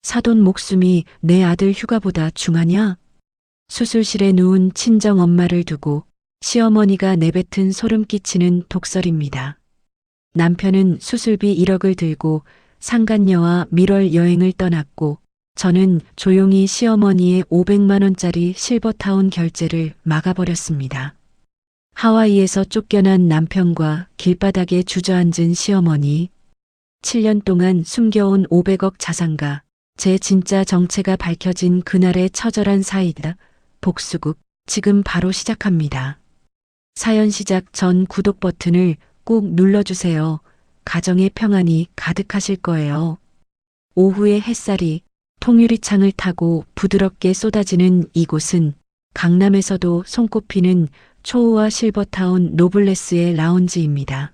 사돈 목숨이 내 아들 휴가보다 중하냐? 수술실에 누운 친정 엄마를 두고 시어머니가 내뱉은 소름 끼치는 독설입니다. 남편은 수술비 1억을 들고 상간녀와 밀월 여행을 떠났고 저는 조용히 시어머니의 500만 원짜리 실버타운 결제를 막아버렸습니다. 하와이에서 쫓겨난 남편과 길바닥에 주저앉은 시어머니. 7년 동안 숨겨온 500억 자산가, 제 진짜 정체가 밝혀진 그날의 처절한 사이다. 복수극, 지금 바로 시작합니다. 사연 시작 전 구독 버튼을 꼭 눌러주세요. 가정의 평안이 가득하실 거예요. 오후의 햇살이 통유리창을 타고 부드럽게 쏟아지는 이곳은 강남에서도 손꼽히는 초호화 실버타운 노블레스의 라운지입니다.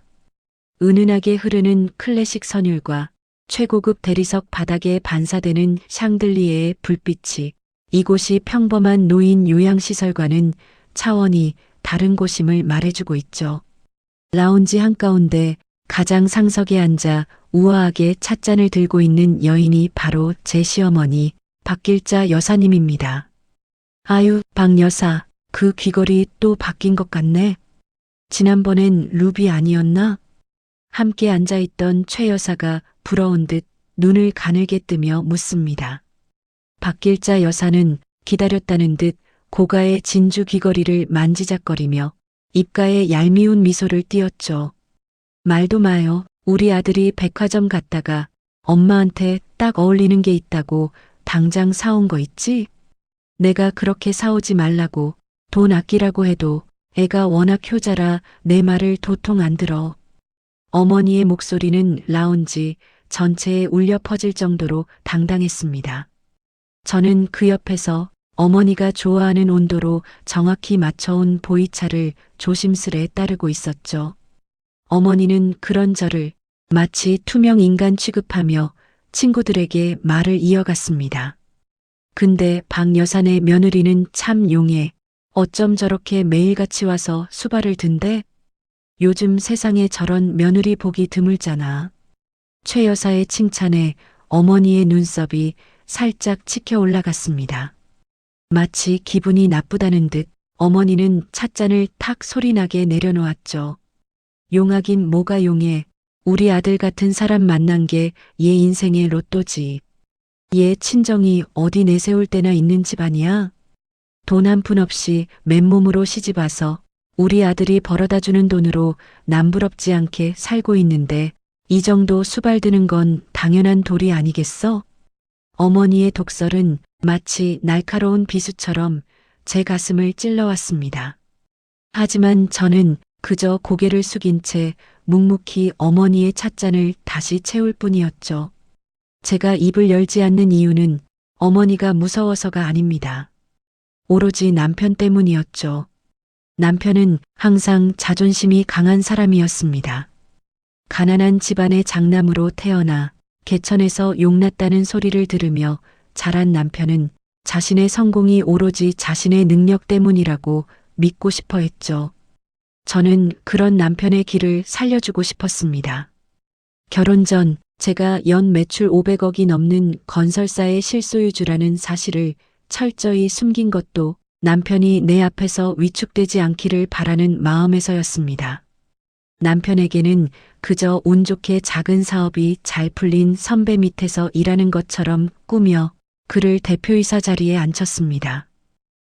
은은하게 흐르는 클래식 선율과 최고급 대리석 바닥에 반사되는 샹들리에의 불빛이 이곳이 평범한 노인 요양시설과는 차원이 다른 곳임을 말해주고 있죠. 라운지 한가운데 가장 상석에 앉아 우아하게 찻잔을 들고 있는 여인이 바로 제 시어머니 박길자 여사님입니다. 아유, 박 여사, 그 귀걸이 또 바뀐 것 같네. 지난번엔 루비 아니었나? 함께 앉아있던 최 여사가 부러운 듯 눈을 가늘게 뜨며 묻습니다. 박길자 여사는 기다렸다는 듯 고가의 진주 귀걸이를 만지작거리며 입가에 얄미운 미소를 띄었죠. 말도 마요. 우리 아들이 백화점 갔다가 엄마한테 딱 어울리는 게 있다고 당장 사온 거 있지? 내가 그렇게 사오지 말라고 돈 아끼라고 해도 애가 워낙 효자라 내 말을 도통 안 들어. 어머니의 목소리는 라운지 전체에 울려 퍼질 정도로 당당했습니다. 저는 그 옆에서 어머니가 좋아하는 온도로 정확히 맞춰온 보이차를 조심스레 따르고 있었죠. 어머니는 그런 저를 마치 투명 인간 취급하며 친구들에게 말을 이어갔습니다. 근데 박 여사네 며느리는 참 용해. 어쩜 저렇게 매일같이 와서 수발을 든대? 요즘 세상에 저런 며느리 보기 드물잖아. 최 여사의 칭찬에 어머니의 눈썹이 살짝 치켜 올라갔습니다. 마치 기분이 나쁘다는 듯 어머니는 찻잔을 탁 소리나게 내려놓았죠. 용하긴 뭐가 용해. 우리 아들 같은 사람 만난 게 얘 인생의 로또지. 얘 친정이 어디 내세울 때나 있는 집안이야. 돈 한 푼 없이 맨몸으로 시집와서 우리 아들이 벌어다주는 돈으로 남부럽지 않게 살고 있는데 이 정도 수발드는 건 당연한 도리 아니겠어? 어머니의 독설은 마치 날카로운 비수처럼 제 가슴을 찔러왔습니다. 하지만 저는 그저 고개를 숙인 채 묵묵히 어머니의 찻잔을 다시 채울 뿐이었죠. 제가 입을 열지 않는 이유는 어머니가 무서워서가 아닙니다. 오로지 남편 때문이었죠. 남편은 항상 자존심이 강한 사람이었습니다. 가난한 집안의 장남으로 태어나 개천에서 용났다는 소리를 들으며 자란 남편은 자신의 성공이 오로지 자신의 능력 때문이라고 믿고 싶어 했죠. 저는 그런 남편의 길을 살려주고 싶었습니다. 결혼 전 제가 연 매출 500억이 넘는 건설사의 실소유주라는 사실을 철저히 숨긴 것도 남편이 내 앞에서 위축되지 않기를 바라는 마음에서였습니다. 남편에게는 그저 운 좋게 작은 사업이 잘 풀린 선배 밑에서 일하는 것처럼 꾸며 그를 대표이사 자리에 앉혔습니다.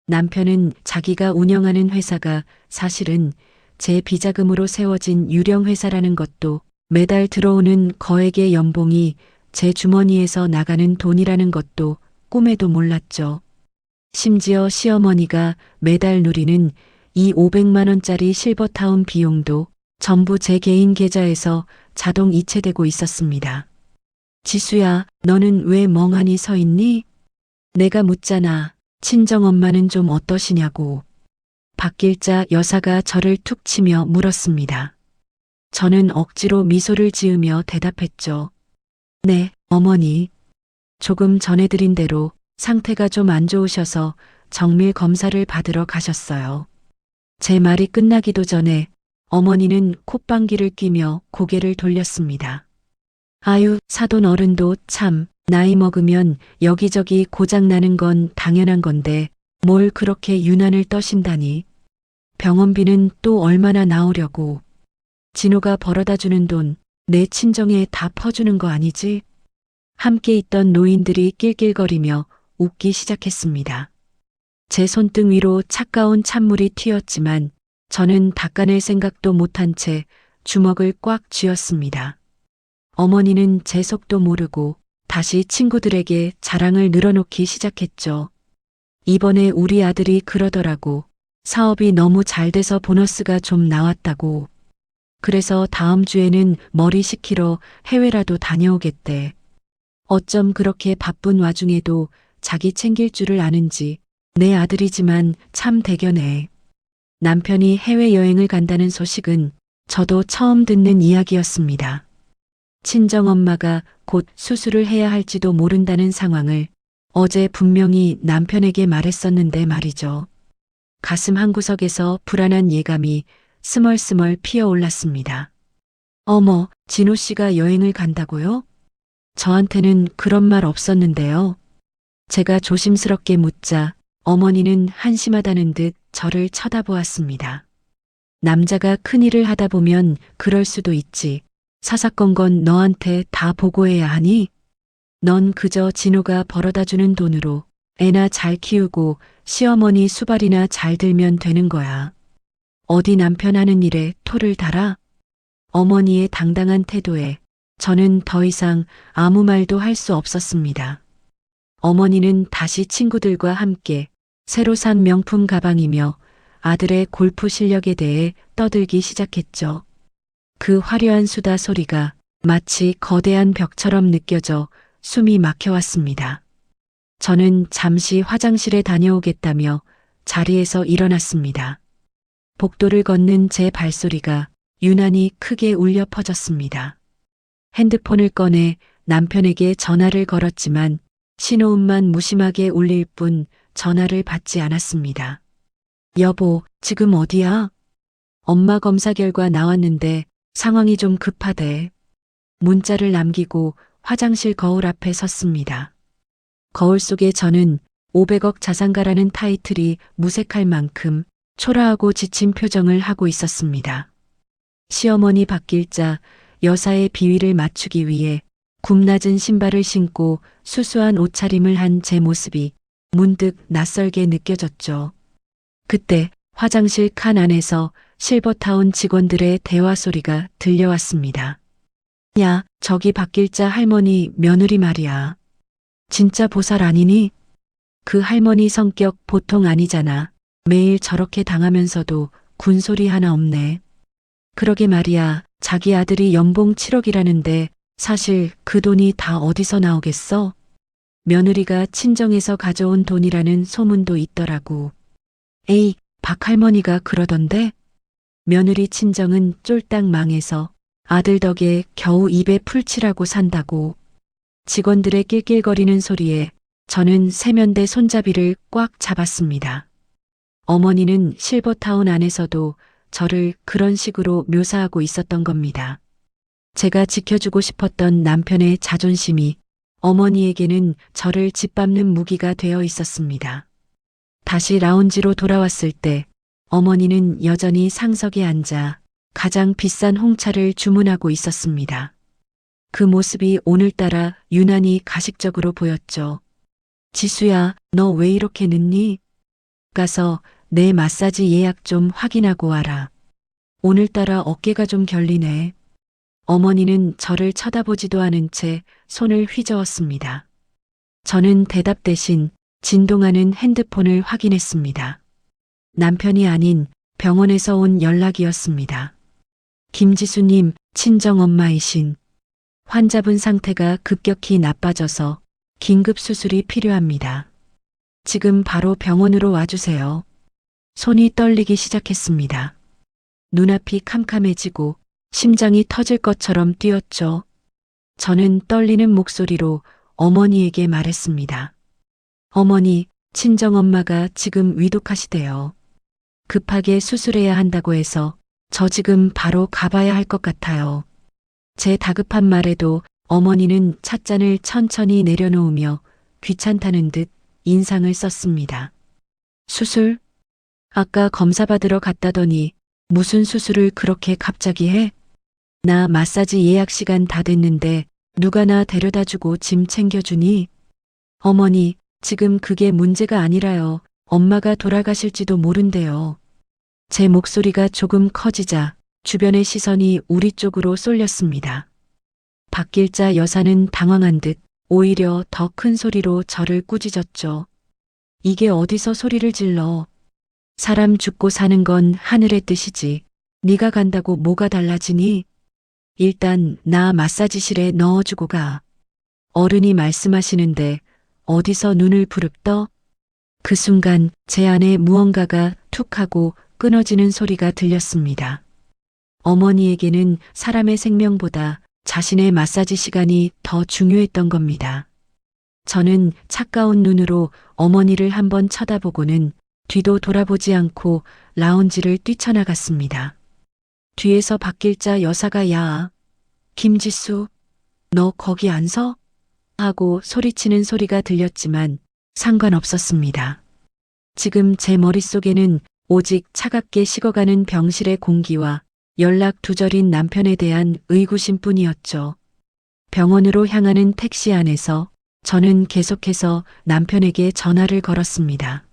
남편은 자기가 운영하는 회사가 사실은 제 비자금으로 세워진 유령 회사라는 것도 매달 들어오는 거액의 연봉이 제 주머니에서 나가는 돈이라는 것도 꿈에도 몰랐죠. 심지어 시어머니가 매달 누리는 이 500만 원짜리 실버타운 비용도 전부 제 개인 계좌에서 자동 이체되고 있었습니다. 지수야, 너는 왜 멍하니 서 있니? 내가 묻잖아. 친정엄마는 좀 어떠시냐고. 박길자 여사가 저를 툭 치며 물었습니다. 저는 억지로 미소를 지으며 대답했죠. 네, 어머니. 조금 전해드린 대로 상태가 좀 안 좋으셔서 정밀 검사를 받으러 가셨어요. 제 말이 끝나기도 전에 어머니는 콧방귀를 뀌며 고개를 돌렸습니다. 아유, 사돈 어른도 참 나이 먹으면 여기저기 고장나는 건 당연한 건데 뭘 그렇게 유난을 떠신다니. 병원비는 또 얼마나 나오려고. 진호가 벌어다 주는 돈 내 친정에 다 퍼주는 거 아니지? 함께 있던 노인들이 낄낄거리며 웃기 시작했습니다. 제 손등 위로 차가운 찬물이 튀었지만 저는 닦아낼 생각도 못한 채 주먹을 꽉 쥐었습니다. 어머니는 제 속도 모르고 다시 친구들에게 자랑을 늘어놓기 시작했죠. 이번에 우리 아들이 그러더라고. 사업이 너무 잘 돼서 보너스가 좀 나왔다고. 그래서 다음 주에는 머리 식히러 해외라도 다녀오겠대. 어쩜 그렇게 바쁜 와중에도 자기 챙길 줄을 아는지. 내 아들이지만 참 대견해. 남편이 해외여행을 간다는 소식은 저도 처음 듣는 이야기였습니다. 친정엄마가 곧 수술을 해야 할지도 모른다는 상황을 어제 분명히 남편에게 말했었는데 말이죠. 가슴 한구석에서 불안한 예감이 스멀스멀 피어올랐습니다. 어머, 진호 씨가 여행을 간다고요? 저한테는 그런 말 없었는데요. 제가 조심스럽게 묻자 어머니는 한심하다는 듯 저를 쳐다보았습니다. 남자가 큰일을 하다 보면 그럴 수도 있지. 사사건건 너한테 다 보고해야 하니? 넌 그저 진호가 벌어다 주는 돈으로 애나 잘 키우고 시어머니 수발이나 잘 들면 되는 거야. 어디 남편 하는 일에 토를 달아? 어머니의 당당한 태도에 저는 더 이상 아무 말도 할 수 없었습니다. 어머니는 다시 친구들과 함께 새로 산 명품 가방이며 아들의 골프 실력에 대해 떠들기 시작했죠. 그 화려한 수다 소리가 마치 거대한 벽처럼 느껴져 숨이 막혀왔습니다. 저는 잠시 화장실에 다녀오겠다며 자리에서 일어났습니다. 복도를 걷는 제 발소리가 유난히 크게 울려 퍼졌습니다. 핸드폰을 꺼내 남편에게 전화를 걸었지만 신호음만 무심하게 울릴 뿐 전화를 받지 않았습니다. 여보, 지금 어디야? 엄마 검사 결과 나왔는데 상황이 좀 급하대. 문자를 남기고 화장실 거울 앞에 섰습니다. 거울 속에 저는 500억 자산가라는 타이틀이 무색할 만큼 초라하고 지친 표정을 하고 있었습니다. 시어머니 박길자 여사의 비위를 맞추기 위해 굽낮은 신발을 신고 수수한 옷차림을 한 제 모습이 문득 낯설게 느껴졌죠. 그때 화장실 칸 안에서 실버타운 직원들의 대화 소리가 들려왔습니다. 야, 저기 박길자 할머니 며느리 말이야. 진짜 보살 아니니? 그 할머니 성격 보통 아니잖아. 매일 저렇게 당하면서도 군소리 하나 없네. 그러게 말이야. 자기 아들이 연봉 7억이라는데 사실 그 돈이 다 어디서 나오겠어? 며느리가 친정에서 가져온 돈이라는 소문도 있더라고. 에이, 박 할머니가 그러던데? 며느리 친정은 쫄딱 망해서 아들 덕에 겨우 입에 풀칠하고 산다고. 직원들의 낄낄거리는 소리에 저는 세면대 손잡이를 꽉 잡았습니다. 어머니는 실버타운 안에서도 저를 그런 식으로 묘사하고 있었던 겁니다. 제가 지켜주고 싶었던 남편의 자존심이 어머니에게는 저를 짓밟는 무기가 되어 있었습니다. 다시 라운지로 돌아왔을 때 어머니는 여전히 상석에 앉아 가장 비싼 홍차를 주문하고 있었습니다. 그 모습이 오늘따라 유난히 가식적으로 보였죠. 지수야, 너 왜 이렇게 늦니? 가서 내 마사지 예약 좀 확인하고 와라. 오늘따라 어깨가 좀 결리네. 어머니는 저를 쳐다보지도 않은 채 손을 휘저었습니다. 저는 대답 대신 진동하는 핸드폰을 확인했습니다. 남편이 아닌 병원에서 온 연락이었습니다. 김지수님, 친정엄마이신. 환자분 상태가 급격히 나빠져서 긴급 수술이 필요합니다. 지금 바로 병원으로 와주세요. 손이 떨리기 시작했습니다. 눈앞이 캄캄해지고 심장이 터질 것처럼 뛰었죠. 저는 떨리는 목소리로 어머니에게 말했습니다. 어머니, 친정엄마가 지금 위독하시대요. 급하게 수술해야 한다고 해서 저 지금 바로 가봐야 할 것 같아요. 제 다급한 말에도 어머니는 찻잔을 천천히 내려놓으며 귀찮다는 듯 인상을 썼습니다. 수술? 아까 검사 받으러 갔다더니 무슨 수술을 그렇게 갑자기 해? 나 마사지 예약 시간 다 됐는데 누가 나 데려다 주고 짐 챙겨주니? 어머니, 지금 그게 문제가 아니라요. 엄마가 돌아가실지도 모른대요. 제 목소리가 조금 커지자 주변의 시선이 우리 쪽으로 쏠렸습니다. 박길자 여사는 당황한 듯 오히려 더 큰 소리로 저를 꾸짖었죠. 이게 어디서 소리를 질러. 사람 죽고 사는 건 하늘의 뜻이지. 네가 간다고 뭐가 달라지니? 일단 나 마사지실에 넣어주고 가. 어른이 말씀하시는데 어디서 눈을 부릅떠? 그 순간 제 안에 무언가가 툭 하고 끊어지는 소리가 들렸습니다. 어머니에게는 사람의 생명보다 자신의 마사지 시간이 더 중요했던 겁니다. 저는 차가운 눈으로 어머니를 한번 쳐다보고는 뒤도 돌아보지 않고 라운지를 뛰쳐나갔습니다. 뒤에서 박길자 여사가 야, 김지수, 너 거기 안 서? 하고 소리치는 소리가 들렸지만 상관없었습니다. 지금 제 머릿속에는 오직 차갑게 식어가는 병실의 공기와 연락 두절인 남편에 대한 의구심뿐이었죠. 병원으로 향하는 택시 안에서 저는 계속해서 남편에게 전화를 걸었습니다.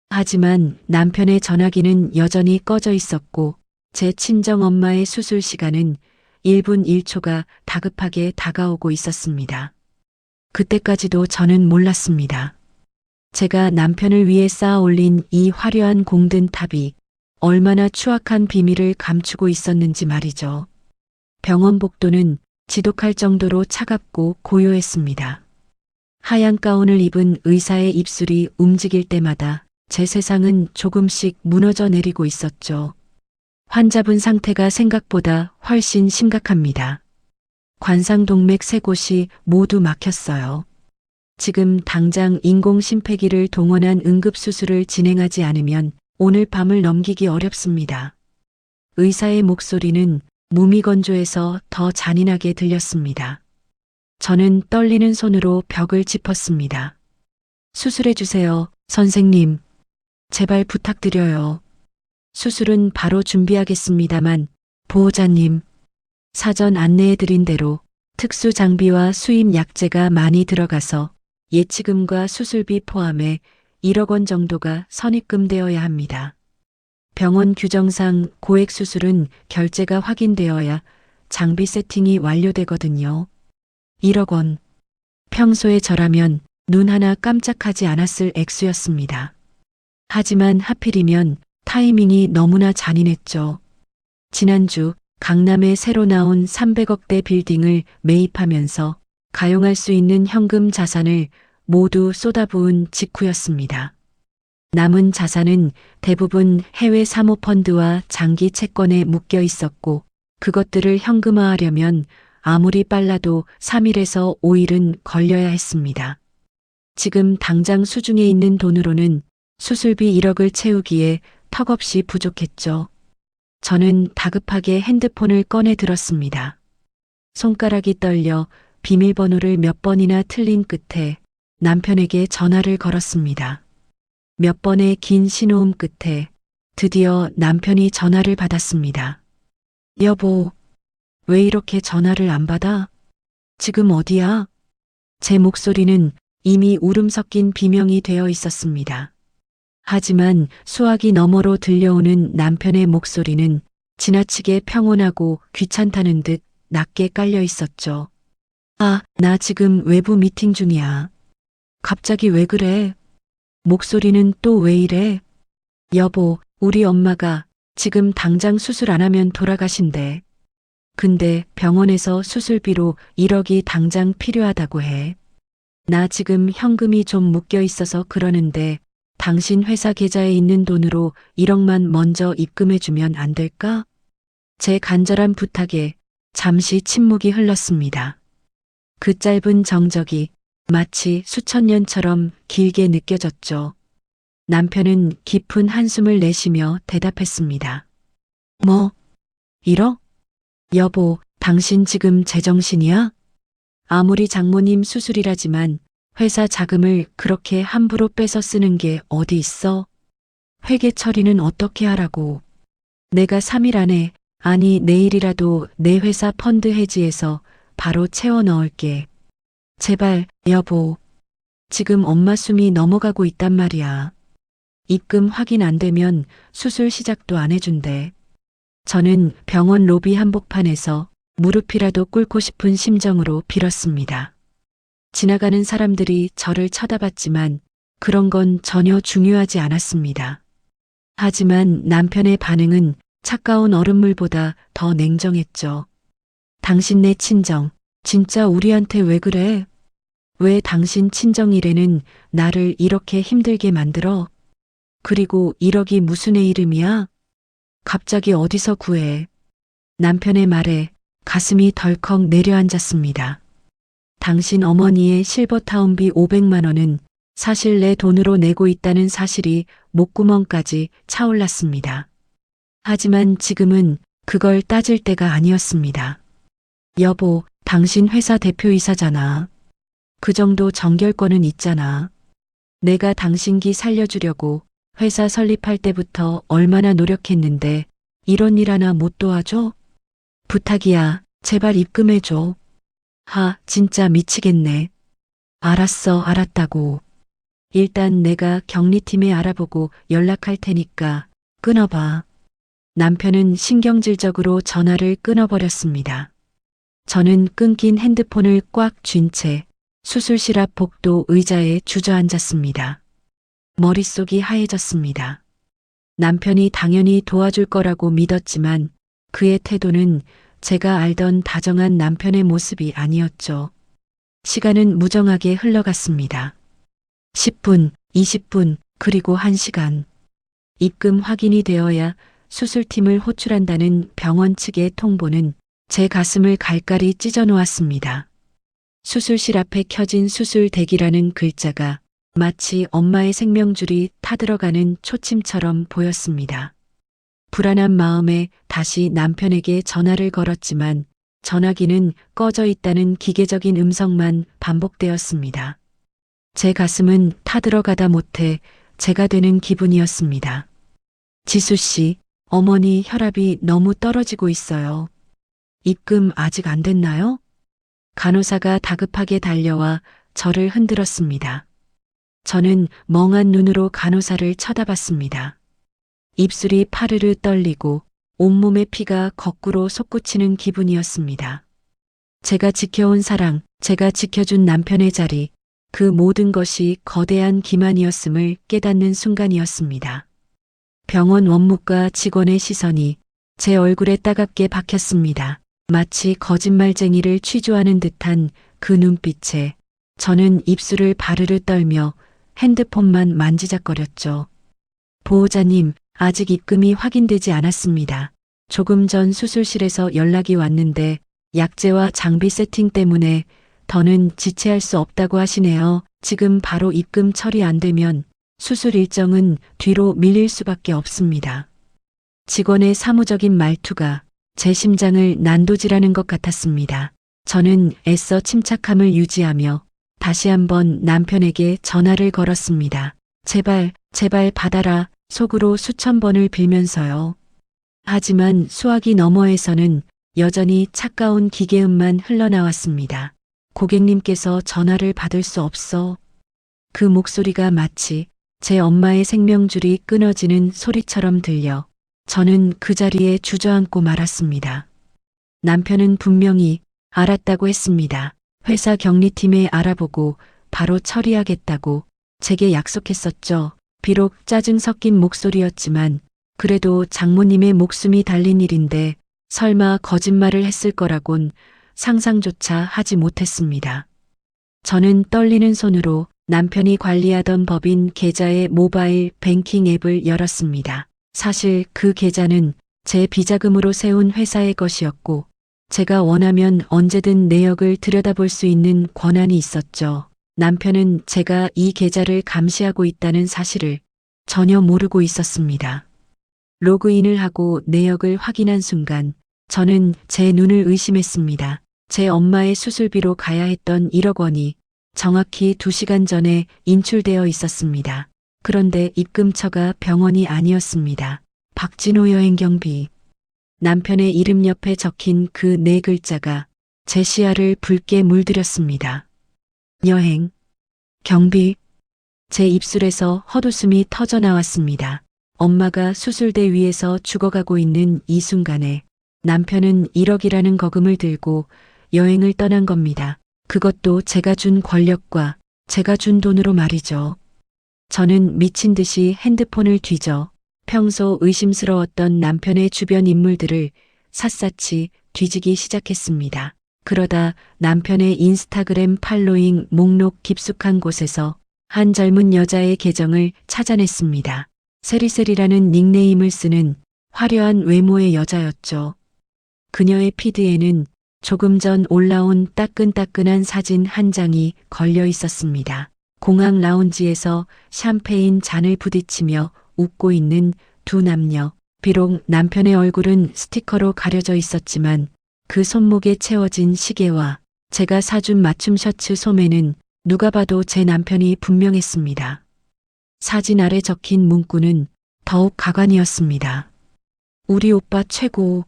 하지만 남편의 전화기는 여전히 꺼져 있었고 제 친정엄마의 수술 시간은 1분 1초가 다급하게 다가오고 있었습니다. 그때까지도 저는 몰랐습니다. 제가 남편을 위해 쌓아 올린 이 화려한 공든 탑이 얼마나 추악한 비밀을 감추고 있었는지 말이죠. 병원 복도는 지독할 정도로 차갑고 고요했습니다. 하얀 가운을 입은 의사의 입술이 움직일 때마다 제 세상은 조금씩 무너져 내리고 있었죠. 환자분 상태가 생각보다 훨씬 심각합니다. 관상동맥 3곳이 모두 막혔어요. 지금 당장 인공심폐기를 동원한 응급수술을 진행하지 않으면 오늘 밤을 넘기기 어렵습니다. 의사의 목소리는 무미건조해서 더 잔인하게 들렸습니다. 저는 떨리는 손으로 벽을 짚었습니다. 수술해주세요, 선생님. 제발 부탁드려요. 수술은 바로 준비하겠습니다만, 보호자님. 사전 안내해드린 대로 특수 장비와 수입 약재가 많이 들어가서 예치금과 수술비 포함해 1억 원 정도가 선입금되어야 합니다. 병원 규정상 고액 수술은 결제가 확인되어야 장비 세팅이 완료되거든요. 1억 원. 평소에 저라면 눈 하나 깜짝하지 않았을 액수였습니다. 하지만 하필이면 타이밍이 너무나 잔인했죠. 지난주 강남에 새로 나온 300억대 빌딩을 매입하면서 가용할 수 있는 현금 자산을 모두 쏟아부은 직후였습니다. 남은 자산은 대부분 해외 사모펀드와 장기 채권에 묶여 있었고 그것들을 현금화하려면 아무리 빨라도 3일에서 5일은 걸려야 했습니다. 지금 당장 수중에 있는 돈으로는 수술비 1억을 채우기에 턱없이 부족했죠. 저는 다급하게 핸드폰을 꺼내 들었습니다. 손가락이 떨려 비밀번호를 몇 번이나 틀린 끝에 남편에게 전화를 걸었습니다. 몇 번의 긴 신호음 끝에 드디어 남편이 전화를 받았습니다. 여보, 왜 이렇게 전화를 안 받아? 지금 어디야? 제 목소리는 이미 울음 섞인 비명이 되어 있었습니다. 하지만 수화기 너머로 들려오는 남편의 목소리는 지나치게 평온하고 귀찮다는 듯 낮게 깔려 있었죠. 아, 나 지금 외부 미팅 중이야. 갑자기 왜 그래? 목소리는 또 왜 이래? 여보, 우리 엄마가 지금 당장 수술 안 하면 돌아가신대. 근데 병원에서 수술비로 1억이 당장 필요하다고 해. 나 지금 현금이 좀 묶여 있어서 그러는데 당신 회사 계좌에 있는 돈으로 1억만 먼저 입금해주면 안 될까? 제 간절한 부탁에 잠시 침묵이 흘렀습니다. 그 짧은 정적이 마치 수천 년처럼 길게 느껴졌죠. 남편은 깊은 한숨을 내쉬며 대답했습니다. 뭐? 1억? 여보, 당신 지금 제정신이야? 아무리 장모님 수술이라지만 회사 자금을 그렇게 함부로 뺏어 쓰는 게 어디 있어? 회계 처리는 어떻게 하라고? 내가 3일 안에, 아니 내일이라도 내 회사 펀드 해지해서 바로 채워 넣을게. 제발, 여보. 지금 엄마 숨이 넘어가고 있단 말이야. 입금 확인 안 되면 수술 시작도 안 해준대. 저는 병원 로비 한복판에서 무릎이라도 꿇고 싶은 심정으로 빌었습니다. 지나가는 사람들이 저를 쳐다봤지만 그런 건 전혀 중요하지 않았습니다. 하지만 남편의 반응은 차가운 얼음물보다 더 냉정했죠. 당신네 친정, 진짜 우리한테 왜 그래? 왜 당신 친정 일에는 나를 이렇게 힘들게 만들어? 그리고 1억이 무슨 애 이름이야? 갑자기 어디서 구해? 남편의 말에 가슴이 덜컥 내려앉았습니다. 당신 어머니의 실버타운비 500만 원은 사실 내 돈으로 내고 있다는 사실이 목구멍까지 차올랐습니다. 하지만 지금은 그걸 따질 때가 아니었습니다. 여보, 당신 회사 대표이사잖아. 그 정도 정결권은 있잖아. 내가 당신 기 살려주려고 회사 설립할 때부터 얼마나 노력했는데 이런 일 하나 못 도와줘? 부탁이야, 제발 입금해줘. 진짜 미치겠네. 알았어, 알았다고. 일단 내가 격리팀에 알아보고 연락할 테니까 끊어봐. 남편은 신경질적으로 전화를 끊어버렸습니다. 저는 끊긴 핸드폰을 꽉 쥔 채 수술실 앞 복도 의자에 주저앉았습니다. 머릿속이 하얘졌습니다. 남편이 당연히 도와줄 거라고 믿었지만 그의 태도는 제가 알던 다정한 남편의 모습이 아니었죠. 시간은 무정하게 흘러갔습니다. 10분, 20분, 그리고 1시간. 입금 확인이 되어야 수술팀을 호출한다는 병원 측의 통보는 제 가슴을 갈갈이 찢어 놓았습니다. 수술실 앞에 켜진 수술 대기라는 글자가 마치 엄마의 생명줄이 타들어가는 초침처럼 보였습니다. 불안한 마음에 다시 남편에게 전화를 걸었지만 전화기는 꺼져 있다는 기계적인 음성만 반복되었습니다. 제 가슴은 타들어가다 못해 제가 되는 기분이었습니다. 지수 씨, 어머니 혈압이 너무 떨어지고 있어요. 입금 아직 안 됐나요? 간호사가 다급하게 달려와 저를 흔들었습니다. 저는 멍한 눈으로 간호사를 쳐다봤습니다. 입술이 파르르 떨리고 온몸의 피가 거꾸로 솟구치는 기분이었습니다. 제가 지켜온 사랑, 제가 지켜준 남편의 자리, 그 모든 것이 거대한 기만이었음을 깨닫는 순간이었습니다. 병원 원무과 직원의 시선이 제 얼굴에 따갑게 박혔습니다. 마치 거짓말쟁이를 취조하는 듯한 그 눈빛에 저는 입술을 바르르 떨며 핸드폰만 만지작거렸죠. 보호자님, 아직 입금이 확인되지 않았습니다. 조금 전 수술실에서 연락이 왔는데 약제와 장비 세팅 때문에 더는 지체할 수 없다고 하시네요. 지금 바로 입금 처리 안 되면 수술 일정은 뒤로 밀릴 수밖에 없습니다. 직원의 사무적인 말투가 제 심장을 난도질하는 것 같았습니다. 저는 애써 침착함을 유지하며 다시 한번 남편에게 전화를 걸었습니다. 제발, 제발 받아라. 속으로 수천 번을 빌면서요. 하지만 수화기 너머에서는 여전히 차가운 기계음만 흘러나왔습니다. 고객님께서 전화를 받을 수 없어. 그 목소리가 마치 제 엄마의 생명줄이 끊어지는 소리처럼 들려 저는 그 자리에 주저앉고 말았습니다. 남편은 분명히 알았다고 했습니다. 회사 격리팀에 알아보고 바로 처리하겠다고 제게 약속했었죠. 비록 짜증 섞인 목소리였지만 그래도 장모님의 목숨이 달린 일인데 설마 거짓말을 했을 거라곤 상상조차 하지 못했습니다. 저는 떨리는 손으로 남편이 관리하던 법인 계좌의 모바일 뱅킹 앱을 열었습니다. 사실 그 계좌는 제 비자금으로 세운 회사의 것이었고 제가 원하면 언제든 내역을 들여다볼 수 있는 권한이 있었죠. 남편은 제가 이 계좌를 감시하고 있다는 사실을 전혀 모르고 있었습니다. 로그인을 하고 내역을 확인한 순간 저는 제 눈을 의심했습니다. 제 엄마의 수술비로 가야 했던 1억 원이 정확히 2시간 전에 인출되어 있었습니다. 그런데 입금처가 병원이 아니었습니다. 박진호 여행 경비. 남편의 이름 옆에 적힌 그 4글자가 제 시야를 붉게 물들였습니다. 여행, 경비. 제 입술에서 헛웃음이 터져 나왔습니다. 엄마가 수술대 위에서 죽어가고 있는 이 순간에 남편은 1억이라는 거금을 들고 여행을 떠난 겁니다. 그것도 제가 준 권력과 제가 준 돈으로 말이죠. 저는 미친 듯이 핸드폰을 뒤져 평소 의심스러웠던 남편의 주변 인물들을 샅샅이 뒤지기 시작했습니다. 그러다 남편의 인스타그램 팔로잉 목록 깊숙한 곳에서 한 젊은 여자의 계정을 찾아냈습니다. 세리세리라는 닉네임을 쓰는 화려한 외모의 여자였죠. 그녀의 피드에는 조금 전 올라온 따끈따끈한 사진 한 장이 걸려 있었습니다. 공항 라운지에서 샴페인 잔을 부딪히며 웃고 있는 두 남녀. 비록 남편의 얼굴은 스티커로 가려져 있었지만 그 손목에 채워진 시계와 제가 사준 맞춤 셔츠 소매는 누가 봐도 제 남편이 분명했습니다. 사진 아래 적힌 문구는 더욱 가관이었습니다. 우리 오빠 최고.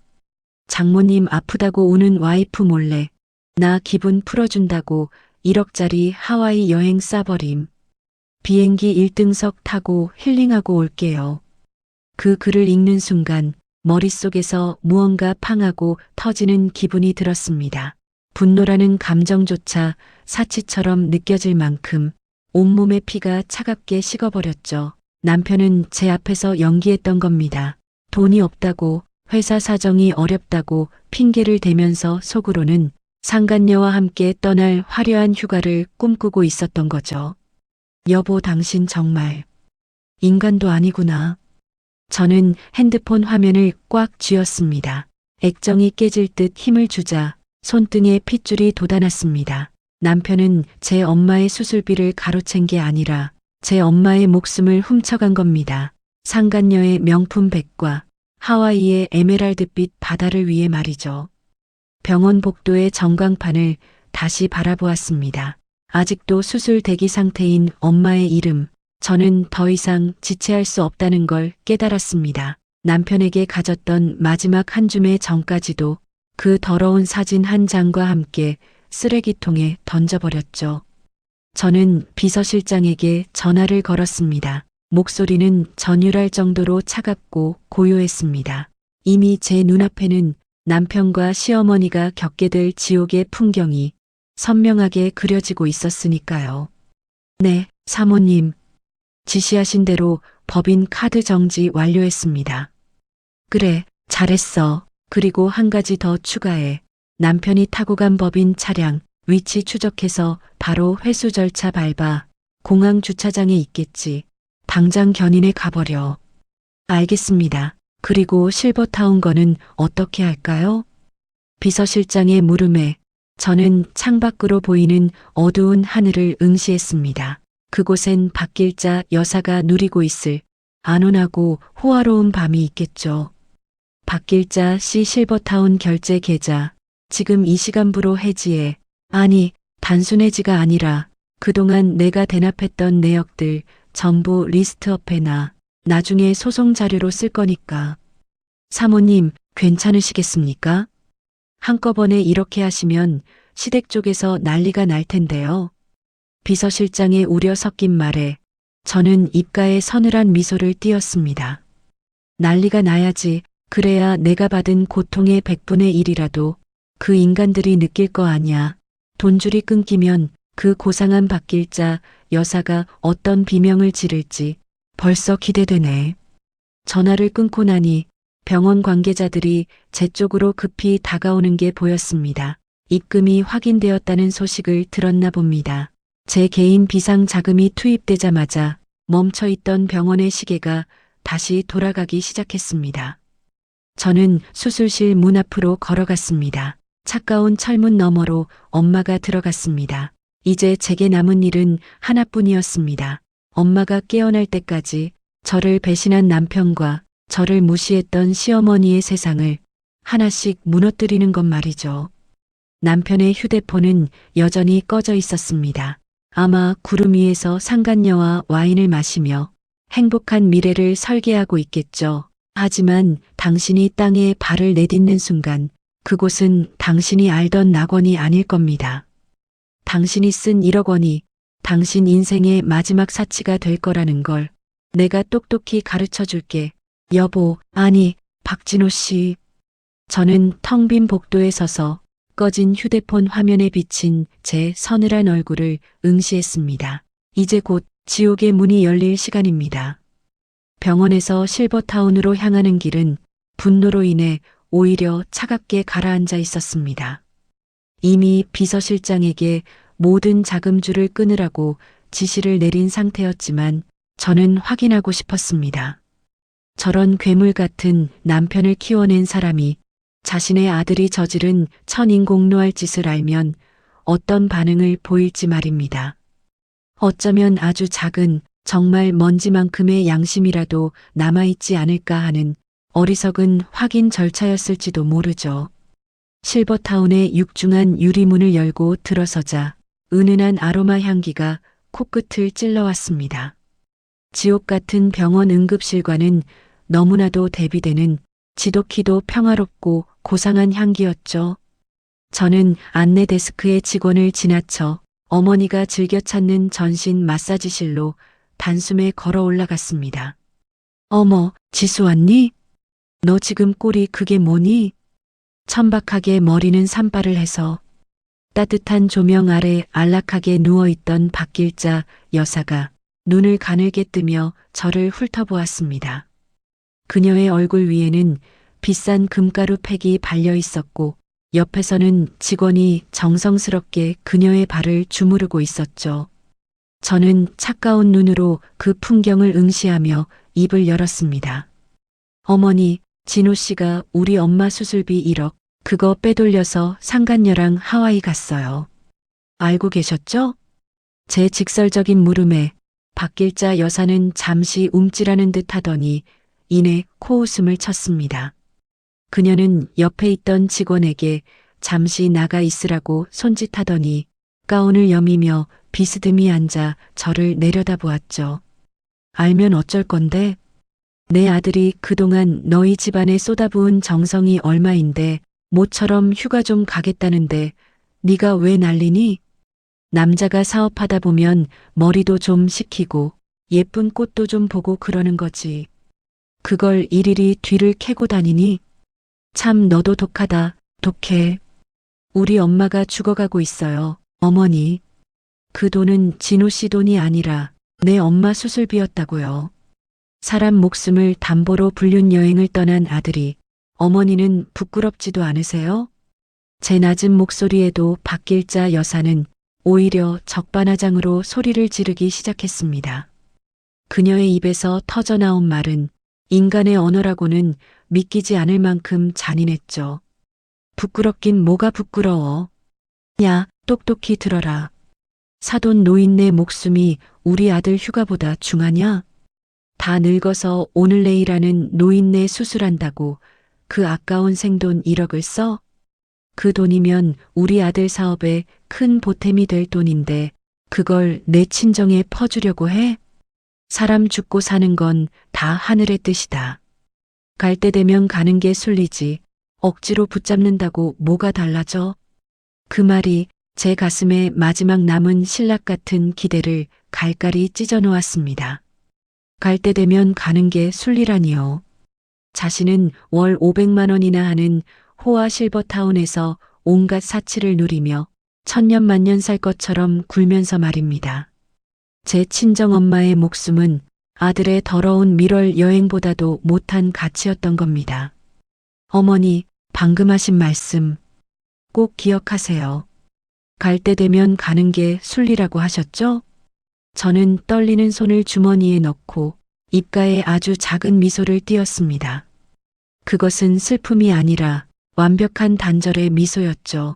장모님 아프다고 우는 와이프 몰래 나 기분 풀어준다고 1억짜리 하와이 여행 싸버림. 비행기 1등석 타고 힐링하고 올게요. 그 글을 읽는 순간 머릿속에서 무언가 팡하고 터지는 기분이 들었습니다. 분노라는 감정조차 사치처럼 느껴질 만큼 온몸의 피가 차갑게 식어버렸죠. 남편은 제 앞에서 연기했던 겁니다. 돈이 없다고, 회사 사정이 어렵다고 핑계를 대면서 속으로는 상간녀와 함께 떠날 화려한 휴가를 꿈꾸고 있었던 거죠. 여보, 당신 정말 인간도 아니구나. 저는 핸드폰 화면을 꽉 쥐었습니다. 액정이 깨질 듯 힘을 주자 손등에 핏줄이 돋아났습니다. 남편은 제 엄마의 수술비를 가로챈 게 아니라 제 엄마의 목숨을 훔쳐간 겁니다. 상간녀의 명품 백과 하와이의 에메랄드빛 바다를 위해 말이죠. 병원 복도의 전광판을 다시 바라보았습니다. 아직도 수술 대기 상태인 엄마의 이름. 저는 더 이상 지체할 수 없다는 걸 깨달았습니다. 남편에게 가졌던 마지막 한 줌의 정까지도 그 더러운 사진 한 장과 함께 쓰레기통에 던져버렸죠. 저는 비서실장에게 전화를 걸었습니다. 목소리는 전율할 정도로 차갑고 고요했습니다. 이미 제 눈앞에는 남편과 시어머니가 겪게 될 지옥의 풍경이 선명하게 그려지고 있었으니까요. 네, 사모님. 지시하신 대로 법인 카드 정지 완료했습니다. 그래, 잘했어. 그리고 한 가지 더 추가해. 남편이 타고 간 법인 차량 위치 추적해서 바로 회수 절차 밟아. 공항 주차장에 있겠지. 당장 견인해 가버려. 알겠습니다. 그리고 실버타운 거는 어떻게 할까요? 비서실장의 물음에 저는 창밖으로 보이는 어두운 하늘을 응시했습니다. 그곳엔 박길자 여사가 누리고 있을 안온하고 호화로운 밤이 있겠죠. 박길자 씨 실버타운 결제 계좌 지금 이 시간부로 해지해. 아니, 단순 해지가 아니라 그동안 내가 대납했던 내역들 전부 리스트업해놔. 나중에 소송 자료로 쓸 거니까. 사모님, 괜찮으시겠습니까? 한꺼번에 이렇게 하시면 시댁 쪽에서 난리가 날 텐데요. 비서실장의 우려 섞인 말에 저는 입가에 서늘한 미소를 띄었습니다. 난리가 나야지. 그래야 내가 받은 고통의 100분의 1이라도 그 인간들이 느낄 거 아냐. 돈줄이 끊기면 그 고상한 박길자 여사가 어떤 비명을 지를지 벌써 기대되네. 전화를 끊고 나니 병원 관계자들이 제 쪽으로 급히 다가오는 게 보였습니다. 입금이 확인되었다는 소식을 들었나 봅니다. 제 개인 비상 자금이 투입되자마자 멈춰있던 병원의 시계가 다시 돌아가기 시작했습니다. 저는 수술실 문 앞으로 걸어갔습니다. 차가운 철문 너머로 엄마가 들어갔습니다. 이제 제게 남은 일은 하나뿐이었습니다. 엄마가 깨어날 때까지 저를 배신한 남편과 저를 무시했던 시어머니의 세상을 하나씩 무너뜨리는 것 말이죠. 남편의 휴대폰은 여전히 꺼져 있었습니다. 아마 구름 위에서 상간녀와 와인을 마시며 행복한 미래를 설계하고 있겠죠. 하지만 당신이 땅에 발을 내딛는 순간 그곳은 당신이 알던 낙원이 아닐 겁니다. 당신이 쓴 1억 원이 당신 인생의 마지막 사치가 될 거라는 걸 내가 똑똑히 가르쳐 줄게. 여보, 아니, 박진호 씨. 저는 텅 빈 복도에 서서 꺼진 휴대폰 화면에 비친 제 서늘한 얼굴을 응시했습니다. 이제 곧 지옥의 문이 열릴 시간입니다. 병원에서 실버타운으로 향하는 길은 분노로 인해 오히려 차갑게 가라앉아 있었습니다. 이미 비서실장에게 모든 자금줄을 끊으라고 지시를 내린 상태였지만 저는 확인하고 싶었습니다. 저런 괴물 같은 남편을 키워낸 사람이 자신의 아들이 저지른 천인공노할 짓을 알면 어떤 반응을 보일지 말입니다. 어쩌면 아주 작은 정말 먼지만큼의 양심이라도 남아있지 않을까 하는 어리석은 확인 절차였을지도 모르죠. 실버타운의 육중한 유리문을 열고 들어서자 은은한 아로마 향기가 코끝을 찔러왔습니다. 지옥 같은 병원 응급실과는 너무나도 대비되는 지독히도 평화롭고 고상한 향기였죠. 저는 안내 데스크의 직원을 지나쳐 어머니가 즐겨 찾는 전신 마사지실로 단숨에 걸어 올라갔습니다. 어머, 지수 왔니? 너 지금 꼴이 그게 뭐니? 천박하게 머리는 산발을 해서 따뜻한 조명 아래 안락하게 누워있던 박길자 여사가 눈을 가늘게 뜨며 저를 훑어보았습니다. 그녀의 얼굴 위에는 비싼 금가루 팩이 발려 있었고 옆에서는 직원이 정성스럽게 그녀의 발을 주무르고 있었죠. 저는 차가운 눈으로 그 풍경을 응시하며 입을 열었습니다. 어머니, 진호 씨가 우리 엄마 수술비 1억, 그거 빼돌려서 상간녀랑 하와이 갔어요. 알고 계셨죠? 제 직설적인 물음에 박길자 여사는 잠시 움찔하는 듯 하더니 이내 코웃음을 쳤습니다. 그녀는 옆에 있던 직원에게 잠시 나가 있으라고 손짓하더니 가운을 여미며 비스듬히 앉아 저를 내려다보았죠. 알면 어쩔 건데? 내 아들이 그동안 너희 집안에 쏟아부은 정성이 얼마인데 모처럼 휴가 좀 가겠다는데 네가 왜 난리니? 남자가 사업하다 보면 머리도 좀 식히고 예쁜 꽃도 좀 보고 그러는 거지. 그걸 일일이 뒤를 캐고 다니니? 참 너도 독하다, 독해. 우리 엄마가 죽어가고 있어요, 어머니. 그 돈은 진호 씨 돈이 아니라 내 엄마 수술비였다고요. 사람 목숨을 담보로 불륜 여행을 떠난 아들이 어머니는 부끄럽지도 않으세요? 제 낮은 목소리에도 박길자 여사는 오히려 적반하장으로 소리를 지르기 시작했습니다. 그녀의 입에서 터져나온 말은 인간의 언어라고는 믿기지 않을 만큼 잔인했죠. 부끄럽긴 뭐가 부끄러워. 야, 똑똑히 들어라. 사돈 노인네 목숨이 우리 아들 휴가보다 중하냐? 다 늙어서 오늘 내일하는 노인네 수술한다고 그 아까운 생돈 1억을 써? 그 돈이면 우리 아들 사업에 큰 보탬이 될 돈인데 그걸 내 친정에 퍼주려고 해? 사람 죽고 사는 건 다 하늘의 뜻이다. 갈 때 되면 가는 게 순리지 억지로 붙잡는다고 뭐가 달라져? 그 말이 제 가슴에 마지막 남은 신락 같은 기대를 갈갈이 찢어 놓았습니다. 갈 때 되면 가는 게 순리라니요. 자신은 월 500만 원이나 하는 호화 실버타운에서 온갖 사치를 누리며 천년만년 살 것처럼 굴면서 말입니다. 제 친정엄마의 목숨은 아들의 더러운 밀월 여행보다도 못한 가치였던 겁니다. 어머니, 방금 하신 말씀 꼭 기억하세요. 갈 때 되면 가는 게 순리라고 하셨죠? 저는 떨리는 손을 주머니에 넣고 입가에 아주 작은 미소를 띄었습니다. 그것은 슬픔이 아니라 완벽한 단절의 미소였죠.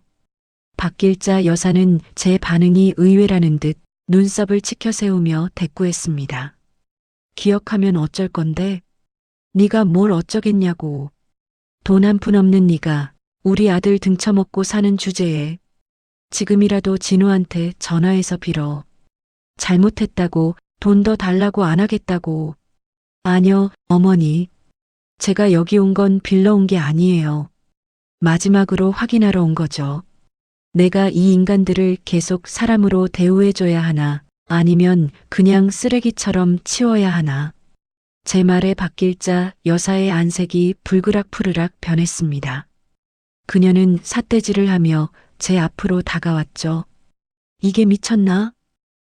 박길자 여사는 제 반응이 의외라는 듯 눈썹을 치켜세우며 대꾸했습니다. 기억하면 어쩔 건데? 네가 뭘 어쩌겠냐고. 돈 한 푼 없는 네가 우리 아들 등쳐먹고 사는 주제에 지금이라도 진우한테 전화해서 빌어. 잘못했다고 돈 더 달라고 안 하겠다고. 아니요, 어머니. 제가 여기 온 건 빌러 온 게 아니에요. 마지막으로 확인하러 온 거죠. 내가 이 인간들을 계속 사람으로 대우해줘야 하나, 아니면 그냥 쓰레기처럼 치워야 하나. 제 말에 박길자 여사의 안색이 불그락푸르락 변했습니다. 그녀는 삿대질을 하며 제 앞으로 다가왔죠. 이게 미쳤나?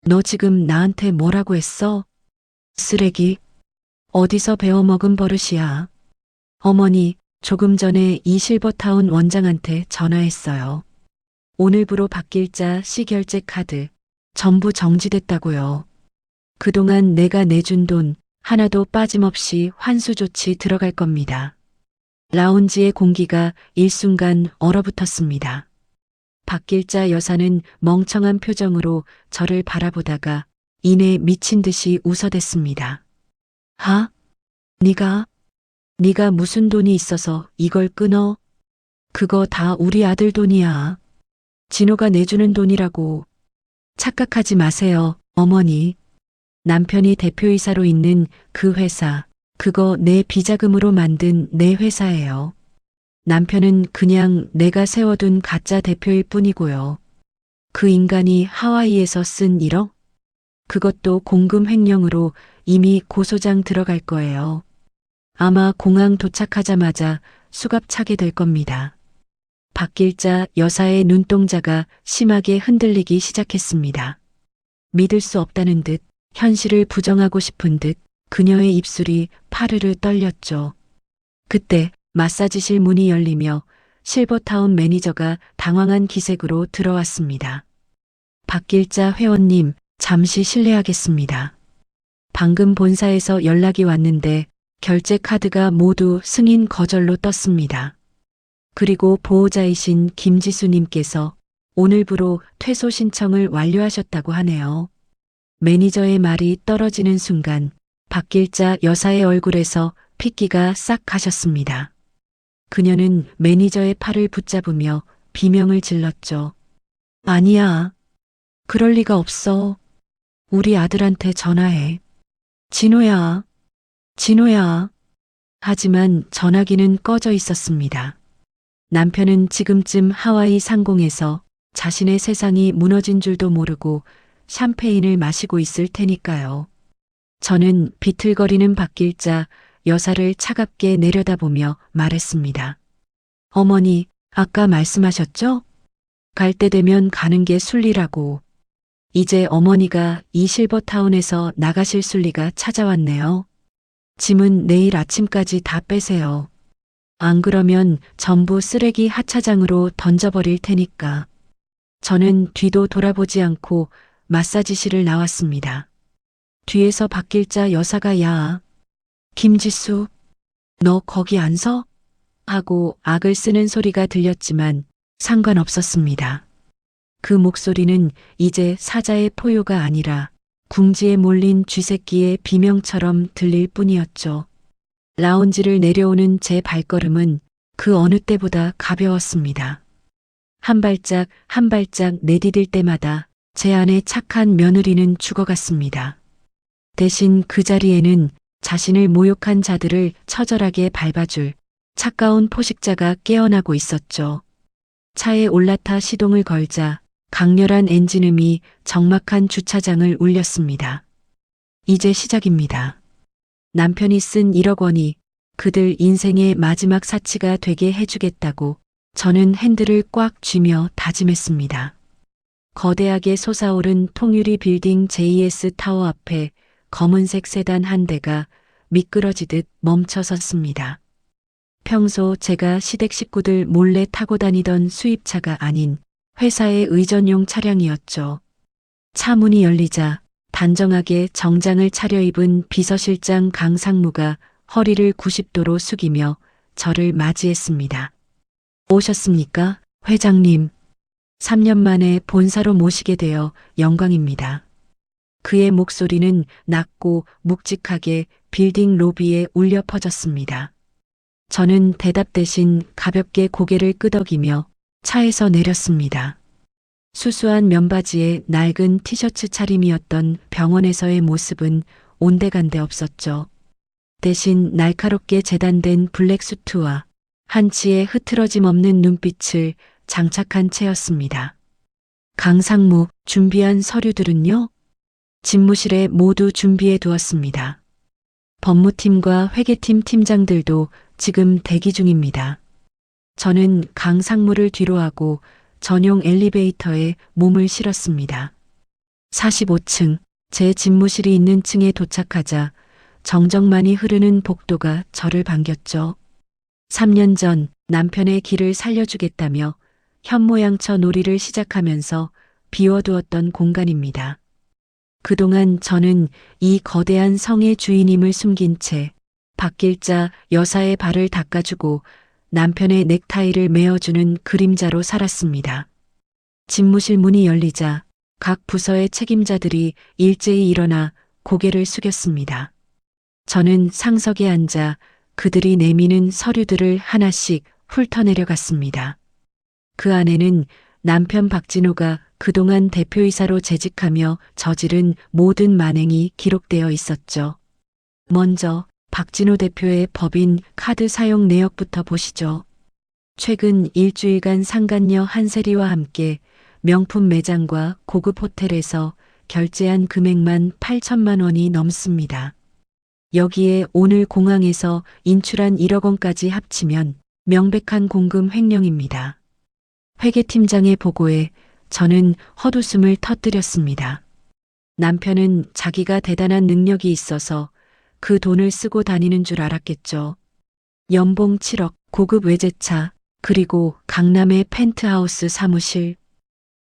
너 지금 나한테 뭐라고 했어? 쓰레기. 어디서 배워먹은 버릇이야. 어머니, 조금 전에 이 실버타운 원장한테 전화했어요. 오늘부로 박길자 씨 결제 카드 전부 정지됐다고요. 그동안 내가 내준 돈 하나도 빠짐없이 환수 조치 들어갈 겁니다. 라운지의 공기가 일순간 얼어붙었습니다. 박길자 여사는 멍청한 표정으로 저를 바라보다가 이내 미친 듯이 웃어댔습니다. 네가 무슨 돈이 있어서 이걸 끊어? 그거 다 우리 아들 돈이야. 진호가 내주는 돈이라고. 착각하지 마세요, 어머니. 남편이 대표이사로 있는 그 회사, 그거 내 비자금으로 만든 내 회사예요. 남편은 그냥 내가 세워둔 가짜 대표일 뿐이고요. 그 인간이 하와이에서 쓴 1억? 그것도 공금 횡령으로 이미 고소장 들어갈 거예요. 아마 공항 도착하자마자 수갑 차게 될 겁니다. 박길자 여사의 눈동자가 심하게 흔들리기 시작했습니다. 믿을 수 없다는 듯, 현실을 부정하고 싶은 듯 그녀의 입술이 파르르 떨렸죠. 그때 마사지실 문이 열리며 실버타운 매니저가 당황한 기색으로 들어왔습니다. 박길자 회원님, 잠시 실례하겠습니다. 방금 본사에서 연락이 왔는데 결제 카드가 모두 승인 거절로 떴습니다. 그리고 보호자이신 김지수님께서 오늘부로 퇴소 신청을 완료하셨다고 하네요. 매니저의 말이 떨어지는 순간 박길자 여사의 얼굴에서 핏기가 싹 가셨습니다. 그녀는 매니저의 팔을 붙잡으며 비명을 질렀죠. 아니야. 그럴 리가 없어. 우리 아들한테 전화해. 진호야. 진호야. 하지만 전화기는 꺼져 있었습니다. 남편은 지금쯤 하와이 상공에서 자신의 세상이 무너진 줄도 모르고 샴페인을 마시고 있을 테니까요. 저는 비틀거리는 박길자 여사를 차갑게 내려다보며 말했습니다. 어머니, 아까 말씀하셨죠? 갈 때 되면 가는 게 순리라고. 이제 어머니가 이 실버타운에서 나가실 순리가 찾아왔네요. 짐은 내일 아침까지 다 빼세요. 안 그러면 전부 쓰레기 하차장으로 던져버릴 테니까. 저는 뒤도 돌아보지 않고 마사지실을 나왔습니다. 뒤에서 박길자 여사가 야, 김지수, 너 거기 안 서? 하고 악을 쓰는 소리가 들렸지만 상관없었습니다. 그 목소리는 이제 사자의 포효가 아니라 궁지에 몰린 쥐새끼의 비명처럼 들릴 뿐이었죠. 라운지를 내려오는 제 발걸음은 그 어느 때보다 가벼웠습니다. 한 발짝 한 발짝 내디딜 때마다 제 안의 착한 며느리는 죽어갔습니다. 대신 그 자리에는 자신을 모욕한 자들을 처절하게 밟아줄 차가운 포식자가 깨어나고 있었죠. 차에 올라타 시동을 걸자 강렬한 엔진음이 적막한 주차장을 울렸습니다. 이제 시작입니다. 남편이 쓴 1억 원이 그들 인생의 마지막 사치가 되게 해주겠다고 저는 핸들을 꽉 쥐며 다짐했습니다. 거대하게 솟아오른 통유리 빌딩 JS 타워 앞에 검은색 세단 한 대가 미끄러지듯 멈춰 섰습니다. 평소 제가 시댁 식구들 몰래 타고 다니던 수입차가 아닌 회사의 의전용 차량이었죠. 차 문이 열리자 단정하게 정장을 차려입은 비서실장 강상무가 허리를 90도로 숙이며 저를 맞이했습니다. 오셨습니까, 회장님? 3년 만에 본사로 모시게 되어 영광입니다. 그의 목소리는 낮고 묵직하게 빌딩 로비에 울려 퍼졌습니다. 저는 대답 대신 가볍게 고개를 끄덕이며 차에서 내렸습니다. 수수한 면바지에 낡은 티셔츠 차림이었던 병원에서의 모습은 온데간데 없었죠. 대신 날카롭게 재단된 블랙 수트와 한치의 흐트러짐 없는 눈빛을 장착한 채였습니다. 강상무, 준비한 서류들은요? 집무실에 모두 준비해 두었습니다. 법무팀과 회계팀 팀장들도 지금 대기 중입니다. 저는 강상무를 뒤로하고 전용 엘리베이터에 몸을 실었습니다. 45층, 제 집무실이 있는 층에 도착하자 정적만이 흐르는 복도가 저를 반겼죠. 3년 전 남편의 길을 살려주겠다며 현모양처 놀이를 시작하면서 비워두었던 공간입니다. 그동안 저는 이 거대한 성의 주인임을 숨긴 채 박길자 여사의 발을 닦아주고 남편의 넥타이를 메어주는 그림자로 살았습니다. 집무실 문이 열리자 각 부서의 책임자들이 일제히 일어나 고개를 숙였습니다. 저는 상석에 앉아 그들이 내미는 서류들을 하나씩 훑어내려갔습니다. 그 안에는 남편 박진호가 그동안 대표이사로 재직하며 저지른 모든 만행이 기록되어 있었죠. 먼저 박진호 대표의 법인 카드 사용 내역부터 보시죠. 최근 일주일간 상간녀 한세리와 함께 명품 매장과 고급 호텔에서 결제한 금액만 8천만 원이 넘습니다. 여기에 오늘 공항에서 인출한 1억 원까지 합치면 명백한 공금 횡령입니다. 회계팀장의 보고에 저는 헛웃음을 터뜨렸습니다. 남편은 자기가 대단한 능력이 있어서 그 돈을 쓰고 다니는 줄 알았겠죠. 연봉 7억, 고급 외제차, 그리고 강남의 펜트하우스 사무실.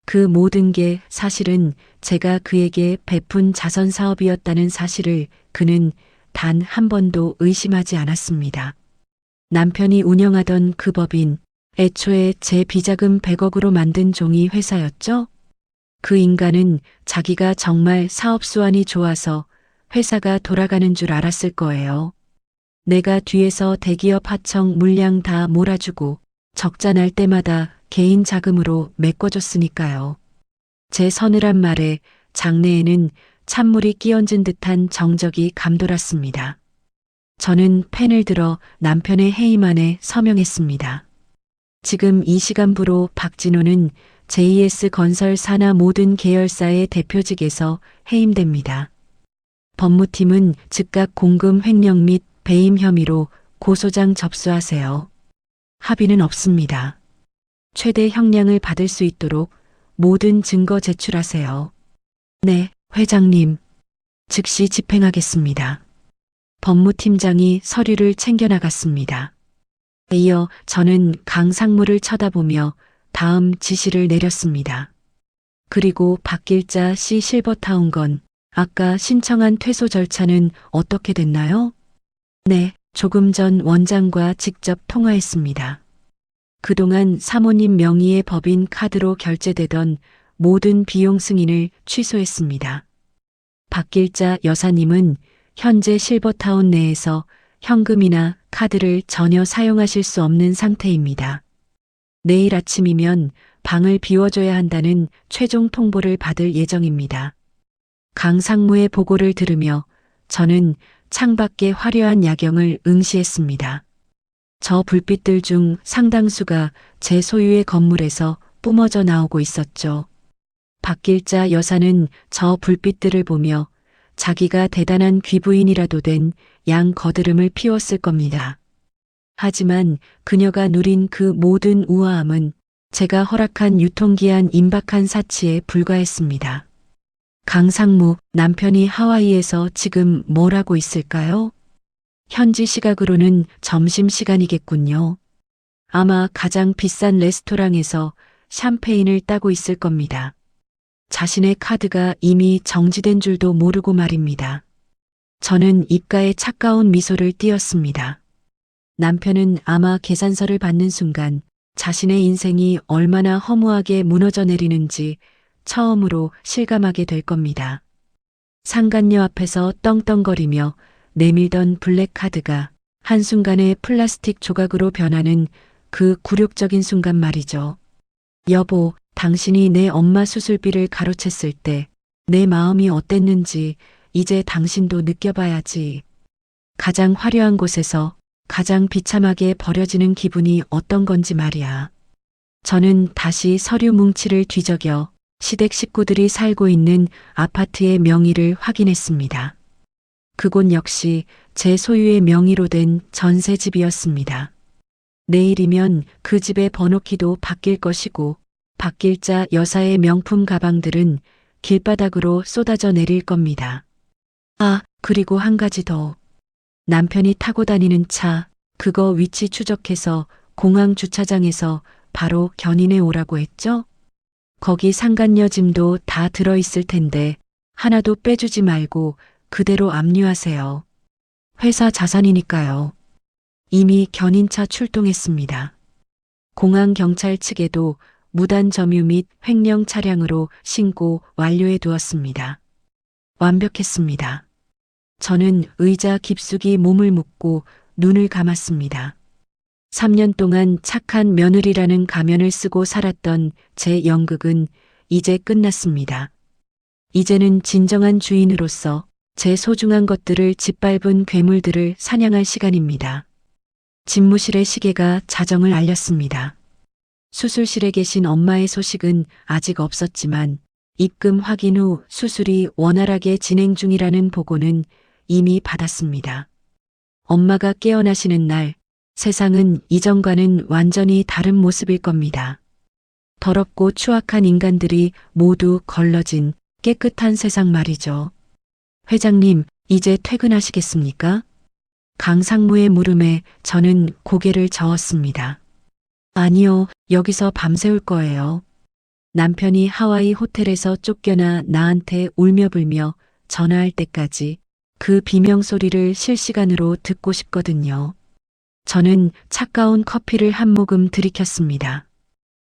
그 모든 게 사실은 제가 그에게 베푼 자선 사업이었다는 사실을 그는 단 한 번도 의심하지 않았습니다. 남편이 운영하던 그 법인, 애초에 제 비자금 100억으로 만든 종이 회사였죠? 그 인간은 자기가 정말 사업 수완이 좋아서 회사가 돌아가는 줄 알았을 거예요. 내가 뒤에서 대기업 하청 물량 다 몰아주고 적자 날 때마다 개인 자금으로 메꿔줬으니까요. 제 서늘한 말에 장내에는 찬물이 끼얹은 듯한 정적이 감돌았습니다. 저는 펜을 들어 남편의 해임안에 서명했습니다. 지금 이 시간부로 박진호는 JS 건설 산하 모든 계열사의 대표직에서 해임됩니다. 법무팀은 즉각 공금 횡령 및 배임 혐의로 고소장 접수하세요. 합의는 없습니다. 최대 형량을 받을 수 있도록 모든 증거 제출하세요. 네, 회장님. 즉시 집행하겠습니다. 법무팀장이 서류를 챙겨나갔습니다. 이어 저는 강상무를 쳐다보며 다음 지시를 내렸습니다. 그리고 박길자 씨 실버타운건 아까 신청한 퇴소 절차는 어떻게 됐나요? 네, 조금 전 원장과 직접 통화했습니다. 그동안 사모님 명의의 법인 카드로 결제되던 모든 비용 승인을 취소했습니다. 박길자 여사님은 현재 실버타운 내에서 현금이나 카드를 전혀 사용하실 수 없는 상태입니다. 내일 아침이면 방을 비워줘야 한다는 최종 통보를 받을 예정입니다. 강상무의 보고를 들으며 저는 창밖의 화려한 야경을 응시했습니다. 저 불빛들 중 상당수가 제 소유의 건물에서 뿜어져 나오고 있었죠. 박길자 여사는 저 불빛들을 보며 자기가 대단한 귀부인이라도 된 양 거드름을 피웠을 겁니다. 하지만 그녀가 누린 그 모든 우아함은 제가 허락한 유통기한 임박한 사치에 불과했습니다. 강상무, 남편이 하와이에서 지금 뭘 하고 있을까요? 현지 시각으로는 점심시간이겠군요. 아마 가장 비싼 레스토랑에서 샴페인을 따고 있을 겁니다. 자신의 카드가 이미 정지된 줄도 모르고 말입니다. 저는 입가에 차가운 미소를 띄었습니다. 남편은 아마 계산서를 받는 순간 자신의 인생이 얼마나 허무하게 무너져 내리는지 처음으로 실감하게 될 겁니다. 상간녀 앞에서 떵떵거리며 내밀던 블랙카드가 한순간에 플라스틱 조각으로 변하는 그 굴욕적인 순간 말이죠. 여보, 당신이 내 엄마 수술비를 가로챘을 때 내 마음이 어땠는지 이제 당신도 느껴봐야지. 가장 화려한 곳에서 가장 비참하게 버려지는 기분이 어떤 건지 말이야. 저는 다시 서류 뭉치를 뒤적여 시댁 식구들이 살고 있는 아파트의 명의를 확인했습니다. 그곳 역시 제 소유의 명의로 된 전세집이었습니다. 내일이면 그 집의 번호키도 바뀔 것이고 바뀔자 여사의 명품 가방들은 길바닥으로 쏟아져 내릴 겁니다. 아, 그리고 한 가지 더. 남편이 타고 다니는 차, 그거 위치 추적해서 공항 주차장에서 바로 견인해 오라고 했죠? 거기 상간녀 짐도 다 들어있을 텐데 하나도 빼주지 말고 그대로 압류하세요. 회사 자산이니까요. 이미 견인차 출동했습니다. 공항 경찰 측에도 무단 점유 및 횡령 차량으로 신고 완료해 두었습니다. 완벽했습니다. 저는 의자 깊숙이 몸을 묻고 눈을 감았습니다. 3년 동안 착한 며느리라는 가면을 쓰고 살았던 제 연극은 이제 끝났습니다. 이제는 진정한 주인으로서 제 소중한 것들을 짓밟은 괴물들을 사냥할 시간입니다. 집무실의 시계가 자정을 알렸습니다. 수술실에 계신 엄마의 소식은 아직 없었지만 입금 확인 후 수술이 원활하게 진행 중이라는 보고는 이미 받았습니다. 엄마가 깨어나시는 날 세상은 이전과는 완전히 다른 모습일 겁니다. 더럽고 추악한 인간들이 모두 걸러진 깨끗한 세상 말이죠. 회장님, 이제 퇴근하시겠습니까? 강상무의 물음에 저는 고개를 저었습니다. 아니요, 여기서 밤새울 거예요. 남편이 하와이 호텔에서 쫓겨나 나한테 울며불며 전화할 때까지 그 비명 소리를 실시간으로 듣고 싶거든요. 저는 차가운 커피를 한 모금 들이켰습니다.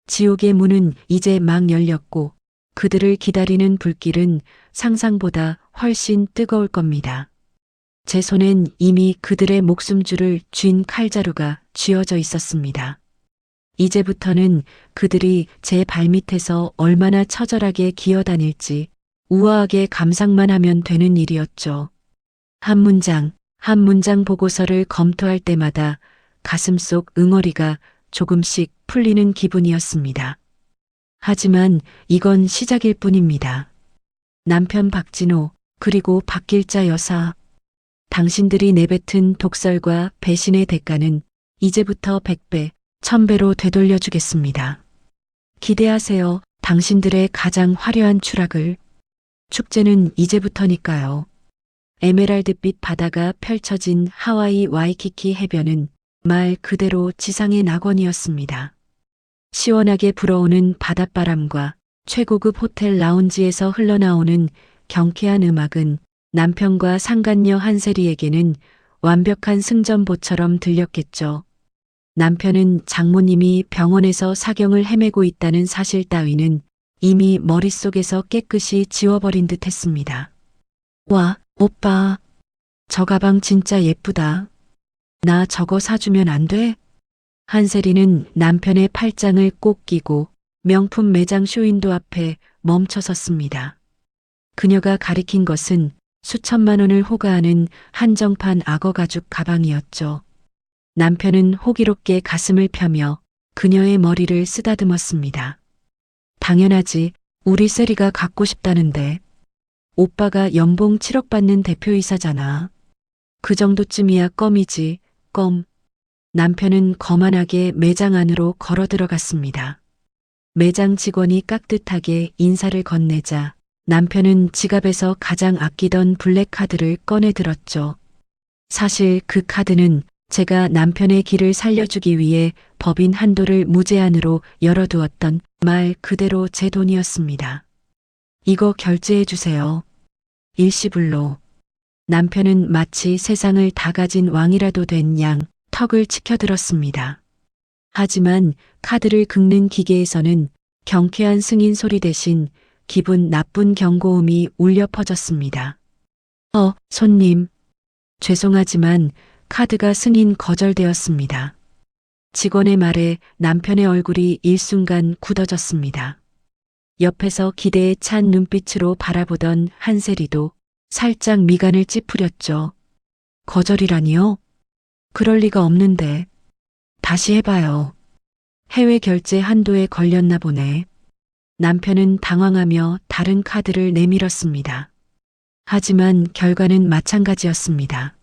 지옥의 문은 이제 막 열렸고 그들을 기다리는 불길은 상상보다 훨씬 뜨거울 겁니다. 제 손엔 이미 그들의 목숨줄을 쥔 칼자루가 쥐어져 있었습니다. 이제부터는 그들이 제 발밑에서 얼마나 처절하게 기어다닐지 우아하게 감상만 하면 되는 일이었죠. 한 문장 보고서를 검토할 때마다 가슴속 응어리가 조금씩 풀리는 기분이었습니다. 하지만 이건 시작일 뿐입니다. 남편 박진호, 그리고 박길자 여사. 당신들이 내뱉은 독설과 배신의 대가는 이제부터 100배, 1000배로 되돌려주겠습니다. 기대하세요. 당신들의 가장 화려한 추락을. 축제는 이제부터니까요. 에메랄드빛 바다가 펼쳐진 하와이 와이키키 해변은 말 그대로 지상의 낙원이었습니다. 시원하게 불어오는 바닷바람과 최고급 호텔 라운지에서 흘러나오는 경쾌한 음악은 남편과 상간녀 한세리에게는 완벽한 승전보처럼 들렸겠죠. 남편은 장모님이 병원에서 사경을 헤매고 있다는 사실 따위는 이미 머릿속에서 깨끗이 지워버린 듯 했습니다. 와, 오빠. 저 가방 진짜 예쁘다. 나 저거 사주면 안 돼? 한세리는 남편의 팔짱을 꼭 끼고 명품 매장 쇼윈도 앞에 멈춰섰습니다. 그녀가 가리킨 것은 수천만 원을 호가하는 한정판 악어 가죽 가방이었죠. 남편은 호기롭게 가슴을 펴며 그녀의 머리를 쓰다듬었습니다. 당연하지, 우리 세리가 갖고 싶다는데. 오빠가 연봉 7억 받는 대표이사잖아. 그 정도쯤이야 껌이지, 껌. 남편은 거만하게 매장 안으로 걸어 들어갔습니다. 매장 직원이 깍듯하게 인사를 건네자 남편은 지갑에서 가장 아끼던 블랙카드를 꺼내 들었죠. 사실 그 카드는 제가 남편의 길을 살려주기 위해 법인 한도를 무제한으로 열어두었던 말 그대로 제 돈이었습니다. 이거 결제해 주세요. 일시불로. 남편은 마치 세상을 다 가진 왕이라도 된 양 턱을 치켜들었습니다. 하지만 카드를 긁는 기계에서는 경쾌한 승인 소리 대신 기분 나쁜 경고음이 울려 퍼졌습니다. 손님. 죄송하지만 카드가 승인 거절되었습니다. 직원의 말에 남편의 얼굴이 일순간 굳어졌습니다. 옆에서 기대에 찬 눈빛으로 바라보던 한세리도 살짝 미간을 찌푸렸죠. 거절이라니요? 그럴 리가 없는데. 다시 해봐요. 해외 결제 한도에 걸렸나 보네. 남편은 당황하며 다른 카드를 내밀었습니다. 하지만 결과는 마찬가지였습니다.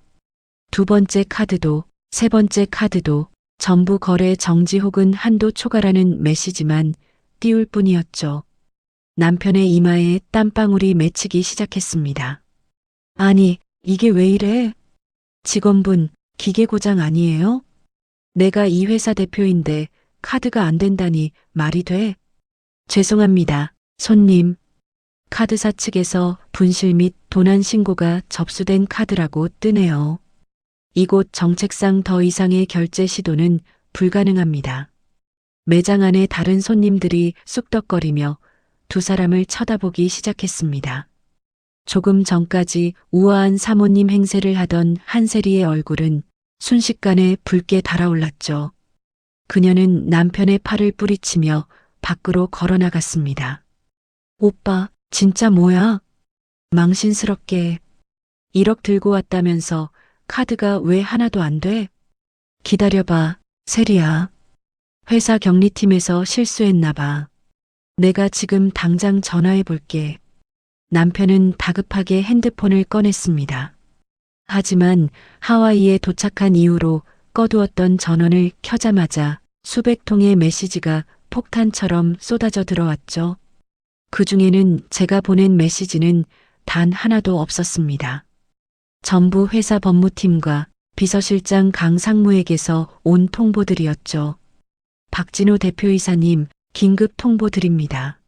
두 번째 카드도 세 번째 카드도 전부 거래 정지 혹은 한도 초과라는 메시지만 띄울 뿐이었죠. 남편의 이마에 땀방울이 맺히기 시작했습니다. 아니, 이게 왜 이래? 직원분, 기계 고장 아니에요? 내가 이 회사 대표인데 카드가 안 된다니 말이 돼? 죄송합니다, 손님. 카드사 측에서 분실 및 도난 신고가 접수된 카드라고 뜨네요. 이곳 정책상 더 이상의 결제 시도는 불가능합니다. 매장 안에 다른 손님들이 쑥덕거리며 두 사람을 쳐다보기 시작했습니다. 조금 전까지 우아한 사모님 행세를 하던 한세리의 얼굴은 순식간에 붉게 달아올랐죠. 그녀는 남편의 팔을 뿌리치며 밖으로 걸어나갔습니다. 오빠, 진짜 뭐야? 망신스럽게 1억 들고 왔다면서 카드가 왜 하나도 안 돼? 기다려봐, 세리야. 회사 격리팀에서 실수했나 봐. 내가 지금 당장 전화해 볼게. 남편은 다급하게 핸드폰을 꺼냈습니다. 하지만 하와이에 도착한 이후로 꺼두었던 전원을 켜자마자 수백 통의 메시지가 폭탄처럼 쏟아져 들어왔죠. 그 중에는 제가 보낸 메시지는 단 하나도 없었습니다. 전부 회사 법무팀과 비서실장 강상무에게서 온 통보들이었죠. 박진호 대표이사님, 긴급 통보 드립니다.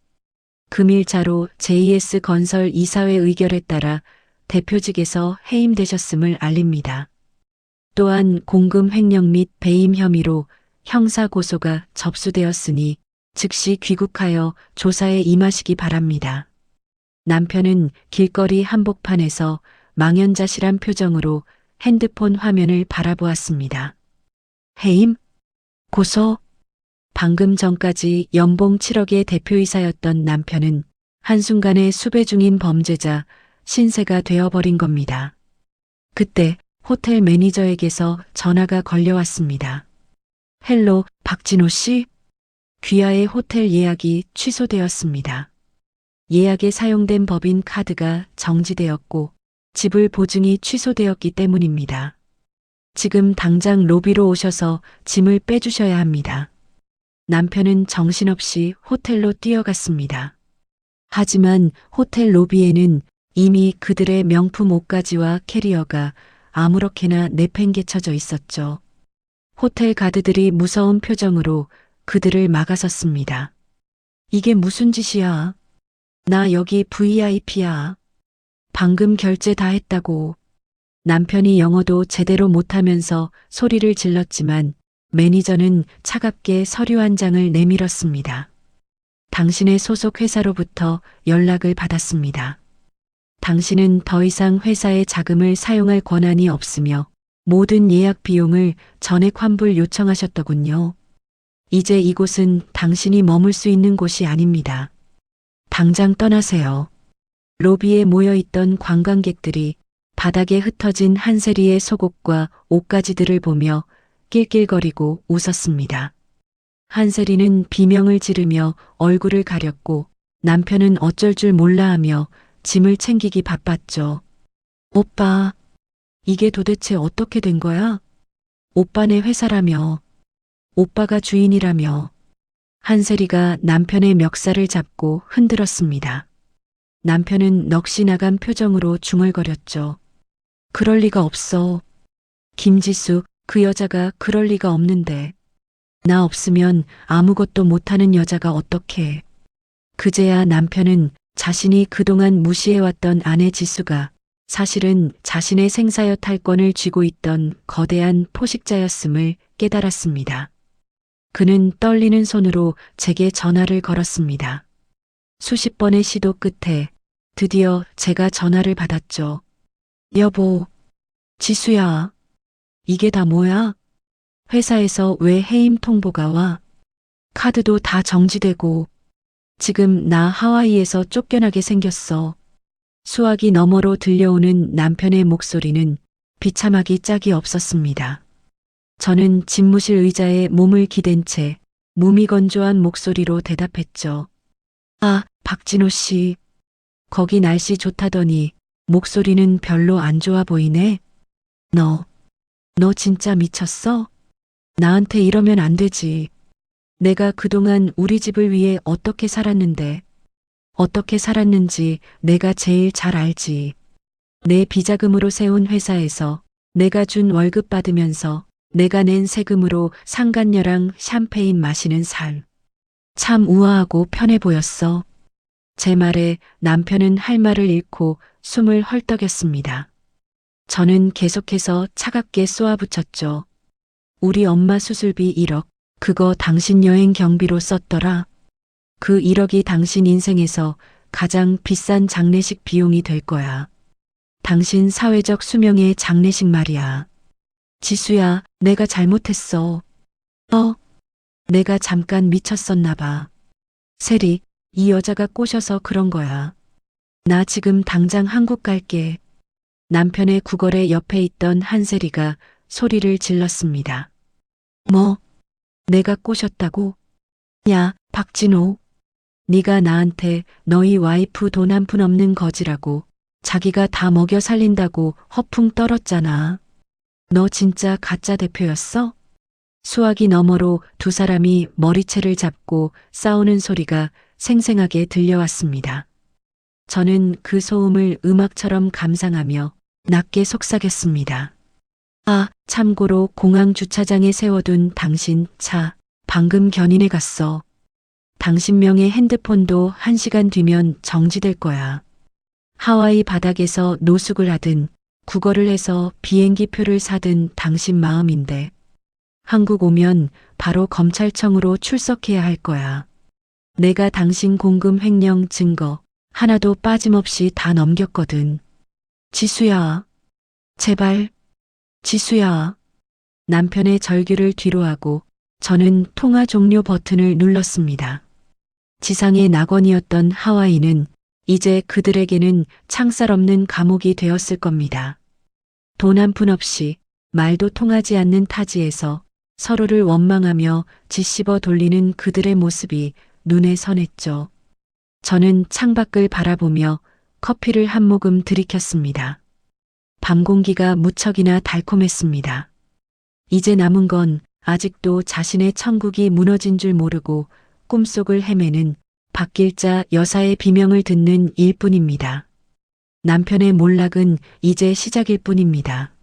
금일자로 JS건설 이사회 의결에 따라 대표직에서 해임되셨음을 알립니다. 또한 공금 횡령 및 배임 혐의로 형사 고소가 접수되었으니 즉시 귀국하여 조사에 임하시기 바랍니다. 남편은 길거리 한복판에서 망연자실한 표정으로 핸드폰 화면을 바라보았습니다. 해임? 고소? 방금 전까지 연봉 7억의 대표이사였던 남편은 한순간에 수배 중인 범죄자 신세가 되어버린 겁니다. 그때 호텔 매니저에게서 전화가 걸려왔습니다. 헬로, 박진호 씨? 귀하의 호텔 예약이 취소되었습니다. 예약에 사용된 법인 카드가 정지되었고 지불 보증이 취소되었기 때문입니다. 지금 당장 로비로 오셔서 짐을 빼주셔야 합니다. 남편은 정신없이 호텔로 뛰어갔습니다. 하지만 호텔 로비에는 이미 그들의 명품 옷가지와 캐리어가 아무렇게나 내팽개쳐져 있었죠. 호텔 가드들이 무서운 표정으로 그들을 막아섰습니다. 이게 무슨 짓이야? 나 여기 VIP야. 방금 결제 다 했다고. 남편이 영어도 제대로 못하면서 소리를 질렀지만 매니저는 차갑게 서류 한 장을 내밀었습니다. 당신의 소속 회사로부터 연락을 받았습니다. 당신은 더 이상 회사의 자금을 사용할 권한이 없으며 모든 예약 비용을 전액 환불 요청하셨더군요. 이제 이곳은 당신이 머물 수 있는 곳이 아닙니다. 당장 떠나세요. 로비에 모여있던 관광객들이 바닥에 흩어진 한세리의 속옷과 옷가지들을 보며 낄낄거리고 웃었습니다. 한세리는 비명을 지르며 얼굴을 가렸고 남편은 어쩔 줄 몰라 하며 짐을 챙기기 바빴죠. 오빠, 이게 도대체 어떻게 된 거야? 오빠네 회사라며. 오빠가 주인이라며. 한세리가 남편의 멱살을 잡고 흔들었습니다. 남편은 넋이 나간 표정으로 중얼거렸죠. 그럴 리가 없어. 김지수, 그 여자가 그럴 리가 없는데. 나 없으면 아무것도 못하는 여자가 어떡해. 그제야 남편은 자신이 그동안 무시해왔던 아내 지수가 사실은 자신의 생사여 탈권을 쥐고 있던 거대한 포식자였음을 깨달았습니다. 그는 떨리는 손으로 제게 전화를 걸었습니다. 수십 번의 시도 끝에 드디어 제가 전화를 받았죠. 여보, 지수야. 이게 다 뭐야? 회사에서 왜 해임 통보가 와? 카드도 다 정지되고 지금 나 하와이에서 쫓겨나게 생겼어. 수화기 너머로 들려오는 남편의 목소리는 비참하기 짝이 없었습니다. 저는 집무실 의자에 몸을 기댄 채 무미건조한 목소리로 대답했죠. 아, 박진호 씨. 거기 날씨 좋다더니 목소리는 별로 안 좋아 보이네. 너 진짜 미쳤어? 나한테 이러면 안 되지. 내가 그동안 우리 집을 위해 어떻게 살았는데, 어떻게 살았는지 내가 제일 잘 알지. 내 비자금으로 세운 회사에서 내가 준 월급 받으면서 내가 낸 세금으로 상간녀랑 샴페인 마시는 삶. 참 우아하고 편해 보였어. 제 말에 남편은 할 말을 잃고 숨을 헐떡였습니다. 저는 계속해서 차갑게 쏘아붙였죠. 우리 엄마 수술비 1억, 그거 당신 여행 경비로 썼더라. 그 1억이 당신 인생에서 가장 비싼 장례식 비용이 될 거야. 당신 사회적 수명의 장례식 말이야. 지수야, 내가 잘못했어. 내가 잠깐 미쳤었나 봐. 세리, 이 여자가 꼬셔서 그런 거야. 나 지금 당장 한국 갈게. 남편의 구걸에 옆에 있던 한세리가 소리를 질렀습니다. 뭐? 내가 꼬셨다고? 야, 박진호. 네가 나한테 너희 와이프 돈 한 푼 없는 거지라고 자기가 다 먹여 살린다고 허풍 떨었잖아. 너 진짜 가짜 대표였어? 수화기 너머로 두 사람이 머리채를 잡고 싸우는 소리가 생생하게 들려왔습니다. 저는 그 소음을 음악처럼 감상하며 낮게 속삭였습니다. 아, 참고로 공항 주차장에 세워둔 당신 차 방금 견인해 갔어. 당신 명의 핸드폰도 1시간 뒤면 정지될 거야. 하와이 바닥에서 노숙을 하든 구걸을 해서 비행기 표를 사든 당신 마음인데 한국 오면 바로 검찰청으로 출석해야 할 거야. 내가 당신 공금 횡령 증거 하나도 빠짐없이 다 넘겼거든. 지수야. 제발. 지수야. 남편의 절규를 뒤로하고 저는 통화 종료 버튼을 눌렀습니다. 지상의 낙원이었던 하와이는 이제 그들에게는 창살 없는 감옥이 되었을 겁니다. 돈 한 푼 없이 말도 통하지 않는 타지에서 서로를 원망하며 짓씹어 돌리는 그들의 모습이 눈에 선했죠. 저는 창밖을 바라보며 커피를 한 모금 들이켰습니다. 밤 공기가 무척이나 달콤했습니다. 이제 남은 건 아직도 자신의 천국이 무너진 줄 모르고 꿈속을 헤매는 박길자 여사의 비명을 듣는 일뿐입니다. 남편의 몰락은 이제 시작일 뿐입니다.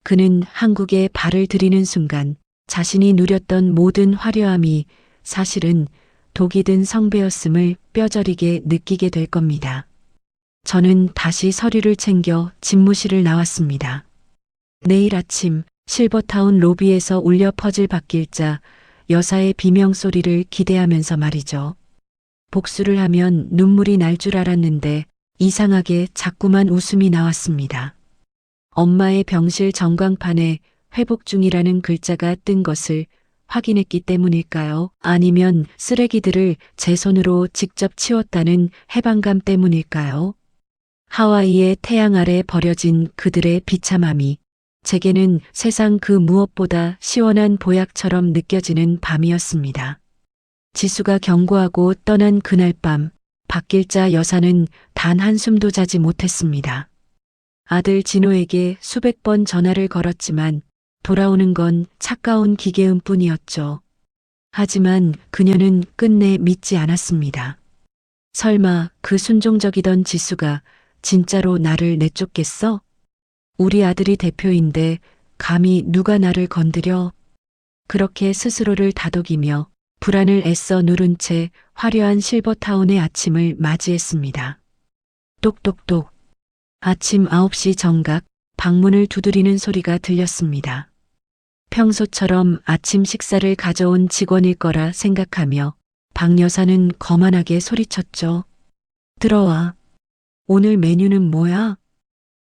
그는 한국에 발을 들이는 순간 자신이 누렸던 모든 화려함이 사실은 독이 든 성배였음을 뼈저리게 느끼게 될 겁니다. 저는 다시 서류를 챙겨 집무실을 나왔습니다. 내일 아침 실버타운 로비에서 울려 퍼질 박길자 여사의 비명 소리를 기대하면서 말이죠. 복수를 하면 눈물이 날 줄 알았는데 이상하게 자꾸만 웃음이 나왔습니다. 엄마의 병실 전광판에 회복 중이라는 글자가 뜬 것을 확인했기 때문일까요? 아니면 쓰레기들을 제 손으로 직접 치웠다는 해방감 때문일까요? 하와이의 태양 아래 버려진 그들의 비참함이 제게는 세상 그 무엇보다 시원한 보약처럼 느껴지는 밤이었습니다. 지수가 경고하고 떠난 그날 밤, 박길자 여사는 단 한숨도 자지 못했습니다. 아들 진호에게 수백 번 전화를 걸었지만 돌아오는 건 차가운 기계음 뿐이었죠. 하지만 그녀는 끝내 믿지 않았습니다. 설마 그 순종적이던 지수가 진짜로 나를 내쫓겠어? 우리 아들이 대표인데 감히 누가 나를 건드려? 그렇게 스스로를 다독이며 불안을 애써 누른 채 화려한 실버타운의 아침을 맞이했습니다. 똑똑똑. 아침 9시 정각 방문을 두드리는 소리가 들렸습니다. 평소처럼 아침 식사를 가져온 직원일 거라 생각하며 박 여사는 거만하게 소리쳤죠. 들어와. 오늘 메뉴는 뭐야?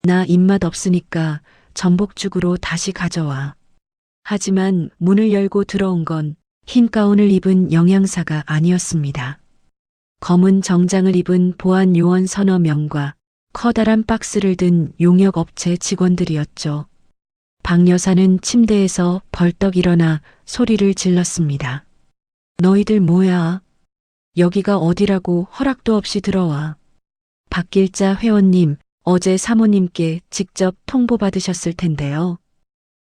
나 입맛 없으니까 전복죽으로 다시 가져와. 하지만 문을 열고 들어온 건 흰 가운을 입은 영양사가 아니었습니다. 검은 정장을 입은 보안 요원 서너 명과 커다란 박스를 든 용역업체 직원들이었죠. 박 여사는 침대에서 벌떡 일어나 소리를 질렀습니다. 너희들 뭐야? 여기가 어디라고 허락도 없이 들어와. 박길자 회원님, 어제 사모님께 직접 통보받으셨을 텐데요.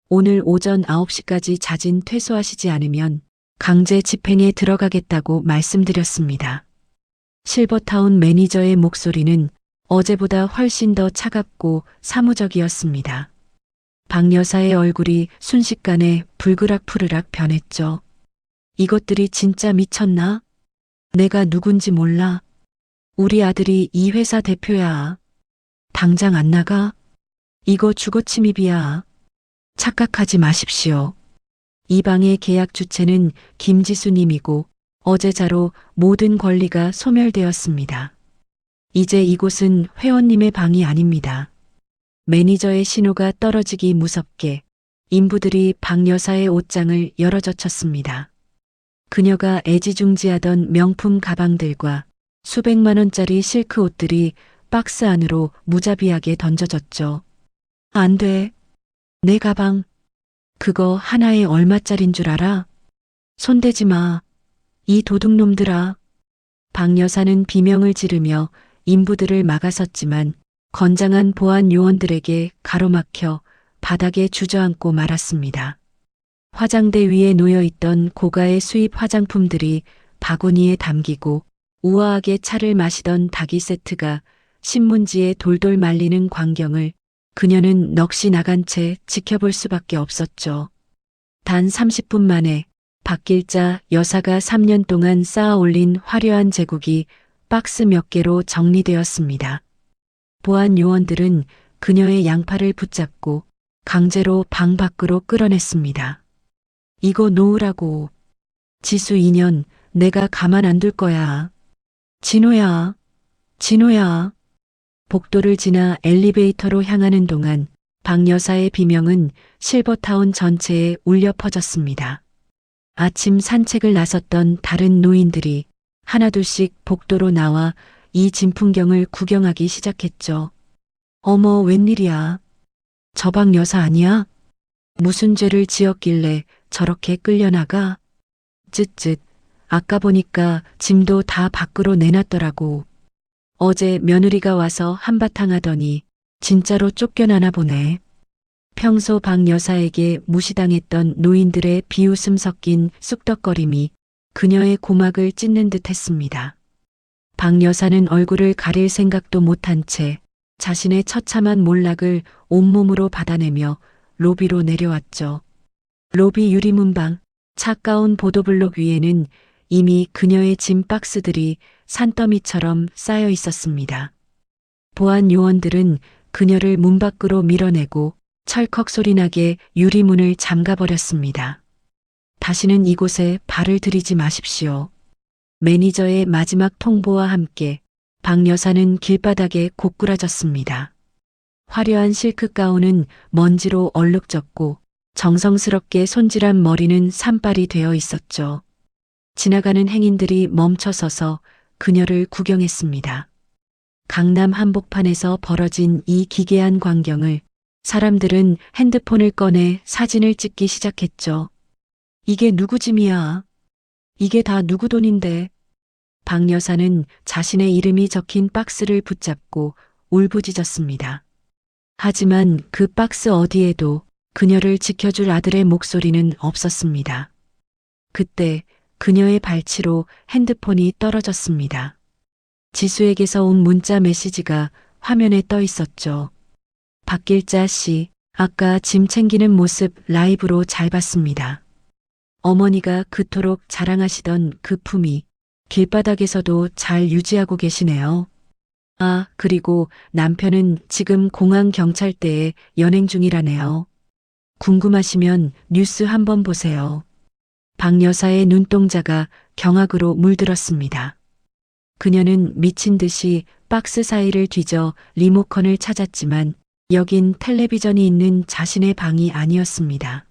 오늘 오전 9시까지 자진 퇴소하시지 않으면 강제 집행에 들어가겠다고 말씀드렸습니다. 실버타운 매니저의 목소리는 어제보다 훨씬 더 차갑고 사무적이었습니다. 박 여사의 얼굴이 순식간에 불그락푸르락 변했죠. 이것들이 진짜 미쳤나? 내가 누군지 몰라. 우리 아들이 이 회사 대표야. 당장 안 나가? 이거 주거침입이야. 착각하지 마십시오. 이 방의 계약 주체는 김지수님이고 어제자로 모든 권리가 소멸되었습니다. 이제 이곳은 회원님의 방이 아닙니다. 매니저의 신호가 떨어지기 무섭게 인부들이 박 여사의 옷장을 열어젖혔습니다. 그녀가 애지중지하던 명품 가방들과 수백만 원짜리 실크 옷들이 박스 안으로 무자비하게 던져졌죠. 안 돼. 내 가방. 그거 하나에 얼마짜린 줄 알아? 손대지 마. 이 도둑놈들아. 박 여사는 비명을 지르며 인부들을 막아섰지만 건장한 보안 요원들에게 가로막혀 바닥에 주저앉고 말았습니다. 화장대 위에 놓여있던 고가의 수입 화장품들이 바구니에 담기고 우아하게 차를 마시던 닭이 세트가 신문지에 돌돌 말리는 광경을 그녀는 넋이 나간 채 지켜볼 수밖에 없었죠. 단 30분 만에 박길자 여사가 3년 동안 쌓아 올린 화려한 제국이 박스 몇 개로 정리되었습니다. 보안 요원들은 그녀의 양팔을 붙잡고 강제로 방 밖으로 끌어냈습니다. 이거 놓으라고. 지수 인연, 내가 가만 안 둘 거야. 진호야, 진호야. 복도를 지나 엘리베이터로 향하는 동안 박 여사의 비명은 실버타운 전체에 울려 퍼졌습니다. 아침 산책을 나섰던 다른 노인들이 하나둘씩 복도로 나와 이 진풍경을 구경하기 시작했죠. 어머, 웬일이야. 저 박 여사 아니야? 무슨 죄를 지었길래 저렇게 끌려나가? 쯧쯧, 아까 보니까 짐도 다 밖으로 내놨더라고. 어제 며느리가 와서 한바탕 하더니 진짜로 쫓겨나나 보네. 평소 박 여사에게 무시당했던 노인들의 비웃음 섞인 쑥덕거림이 그녀의 고막을 찢는 듯 했습니다. 박 여사는 얼굴을 가릴 생각도 못한 채 자신의 처참한 몰락을 온몸으로 받아내며 로비로 내려왔죠. 로비 유리문방, 차가운 보도블록 위에는 이미 그녀의 짐 박스들이 산더미처럼 쌓여 있었습니다. 보안 요원들은 그녀를 문 밖으로 밀어내고 철컥 소리나게 유리문을 잠가버렸습니다. 다시는 이곳에 발을 들이지 마십시오. 매니저의 마지막 통보와 함께 박 여사는 길바닥에 고꾸라졌습니다. 화려한 실크 가운은 먼지로 얼룩졌고 정성스럽게 손질한 머리는 산발이 되어 있었죠. 지나가는 행인들이 멈춰서서 그녀를 구경했습니다. 강남 한복판에서 벌어진 이 기괴한 광경을 사람들은 핸드폰을 꺼내 사진을 찍기 시작했죠. 이게 누구 짐이야? 이게 다 누구 돈인데? 박 여사는 자신의 이름이 적힌 박스를 붙잡고 울부짖었습니다. 하지만 그 박스 어디에도 그녀를 지켜줄 아들의 목소리는 없었습니다. 그때 그녀의 발치로 핸드폰이 떨어졌습니다. 지수에게서 온 문자 메시지가 화면에 떠 있었죠. 박길자 씨, 아까 짐 챙기는 모습 라이브로 잘 봤습니다. 어머니가 그토록 자랑하시던 그 품위, 길바닥에서도 잘 유지하고 계시네요. 아, 그리고 남편은 지금 공항경찰대에 연행 중이라네요. 궁금하시면 뉴스 한번 보세요. 박 여사의 눈동자가 경악으로 물들었습니다. 그녀는 미친 듯이 박스 사이를 뒤져 리모컨을 찾았지만 여긴 텔레비전이 있는 자신의 방이 아니었습니다.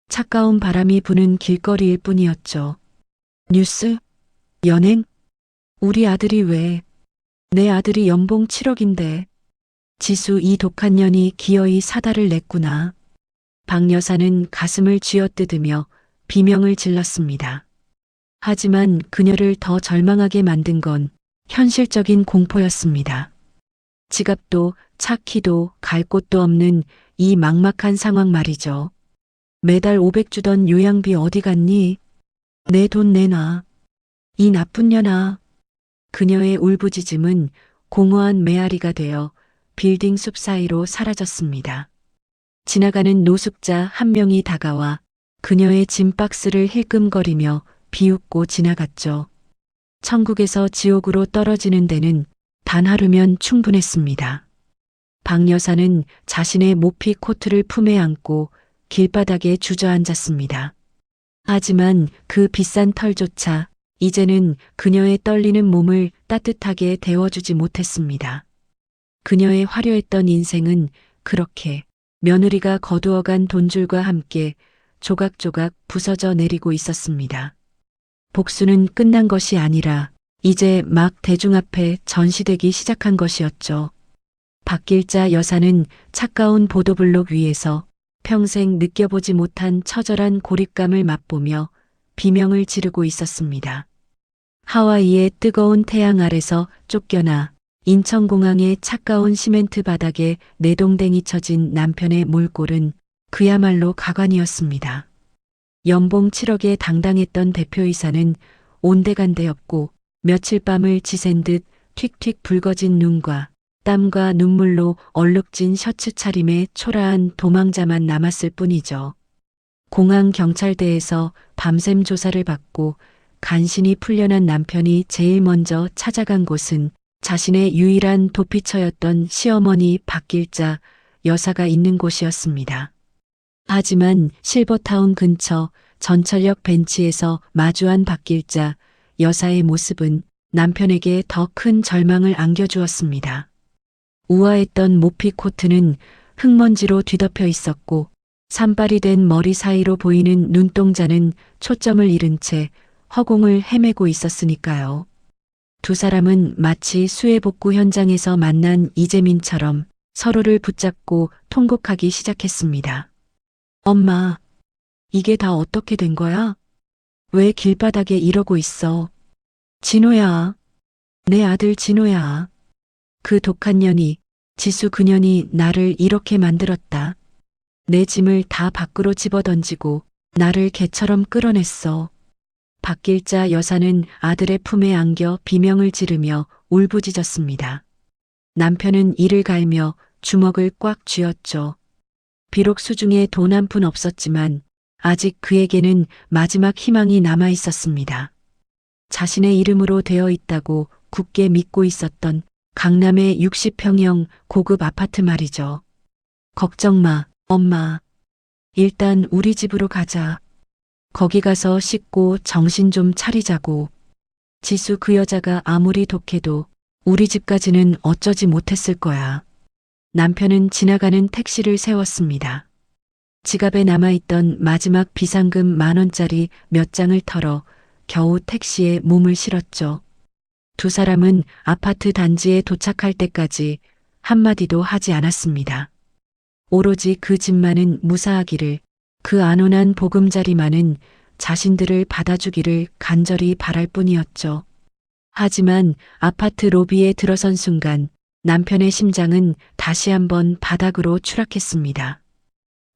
차가운 바람이 부는 길거리일 뿐이었죠. 뉴스? 연행? 우리 아들이 왜? 내 아들이 연봉 7억인데. 지수 이 독한 년이 기어이 사달을 냈구나. 박 여사는 가슴을 쥐어뜯으며 비명을 질렀습니다. 하지만 그녀를 더 절망하게 만든 건 현실적인 공포였습니다. 지갑도 차 키도 갈 곳도 없는 이 막막한 상황 말이죠. 매달 500 주던 요양비 어디 갔니? 내 돈 내놔. 이 나쁜 년아. 그녀의 울부짖음은 공허한 메아리가 되어 빌딩 숲 사이로 사라졌습니다. 지나가는 노숙자 한 명이 다가와 그녀의 짐 박스를 힐끔거리며 비웃고 지나갔죠. 천국에서 지옥으로 떨어지는 데는 단 하루면 충분했습니다. 박 여사는 자신의 모피 코트를 품에 안고 길바닥에 주저앉았습니다. 하지만 그 비싼 털조차 이제는 그녀의 떨리는 몸을 따뜻하게 데워주지 못했습니다. 그녀의 화려했던 인생은 그렇게 며느리가 거두어간 돈줄과 함께 조각조각 부서져 내리고 있었습니다. 복수는 끝난 것이 아니라 이제 막 대중 앞에 전시되기 시작한 것이었죠. 박길자 여사는 차가운 보도블록 위에서 평생 느껴보지 못한 처절한 고립감을 맛보며 비명을 지르고 있었습니다. 하와이의 뜨거운 태양 아래서 쫓겨나 인천공항의 차가운 시멘트 바닥에 내동댕이 쳐진 남편의 몰골은 그야말로 가관이었습니다. 연봉 7억에 당당했던 대표이사는 온데간데없고 며칠 밤을 지샌 듯 틱틱 붉어진 눈과 땀과 눈물로 얼룩진 셔츠 차림에 초라한 도망자만 남았을 뿐이죠. 공항 경찰대에서 밤샘 조사를 받고 간신히 풀려난 남편이 제일 먼저 찾아간 곳은 자신의 유일한 도피처였던 시어머니 박길자 여사가 있는 곳이었습니다. 하지만 실버타운 근처 전철역 벤치에서 마주한 박길자 여사의 모습은 남편에게 더 큰 절망을 안겨주었습니다. 우아했던 모피 코트는 흙먼지로 뒤덮여 있었고 산발이 된 머리 사이로 보이는 눈동자는 초점을 잃은 채 허공을 헤매고 있었으니까요. 두 사람은 마치 수해복구 현장에서 만난 이재민처럼 서로를 붙잡고 통곡하기 시작했습니다. 엄마, 이게 다 어떻게 된 거야? 왜 길바닥에 이러고 있어? 진호야, 내 아들 진호야. 그 독한 년이, 지수 그년이 나를 이렇게 만들었다. 내 짐을 다 밖으로 집어던지고 나를 개처럼 끌어냈어. 박길자 여사는 아들의 품에 안겨 비명을 지르며 울부짖었습니다. 남편은 이를 갈며 주먹을 꽉 쥐었죠. 비록 수중에 돈 한 푼 없었지만 아직 그에게는 마지막 희망이 남아 있었습니다. 자신의 이름으로 되어 있다고 굳게 믿고 있었던 강남의 60평형 고급 아파트 말이죠. 걱정 마, 엄마. 일단 우리 집으로 가자. 거기 가서 씻고 정신 좀 차리자고. 지수 그 여자가 아무리 독해도 우리 집까지는 어쩌지 못했을 거야. 남편은 지나가는 택시를 세웠습니다. 지갑에 남아있던 마지막 비상금 10,000원짜리 몇 장을 털어 겨우 택시에 몸을 실었죠. 두 사람은 아파트 단지에 도착할 때까지 한마디도 하지 않았습니다. 오로지 그 집만은 무사하기를, 그 안온한 보금자리만은 자신들을 받아주기를 간절히 바랄 뿐이었죠. 하지만 아파트 로비에 들어선 순간 남편의 심장은 다시 한번 바닥으로 추락했습니다.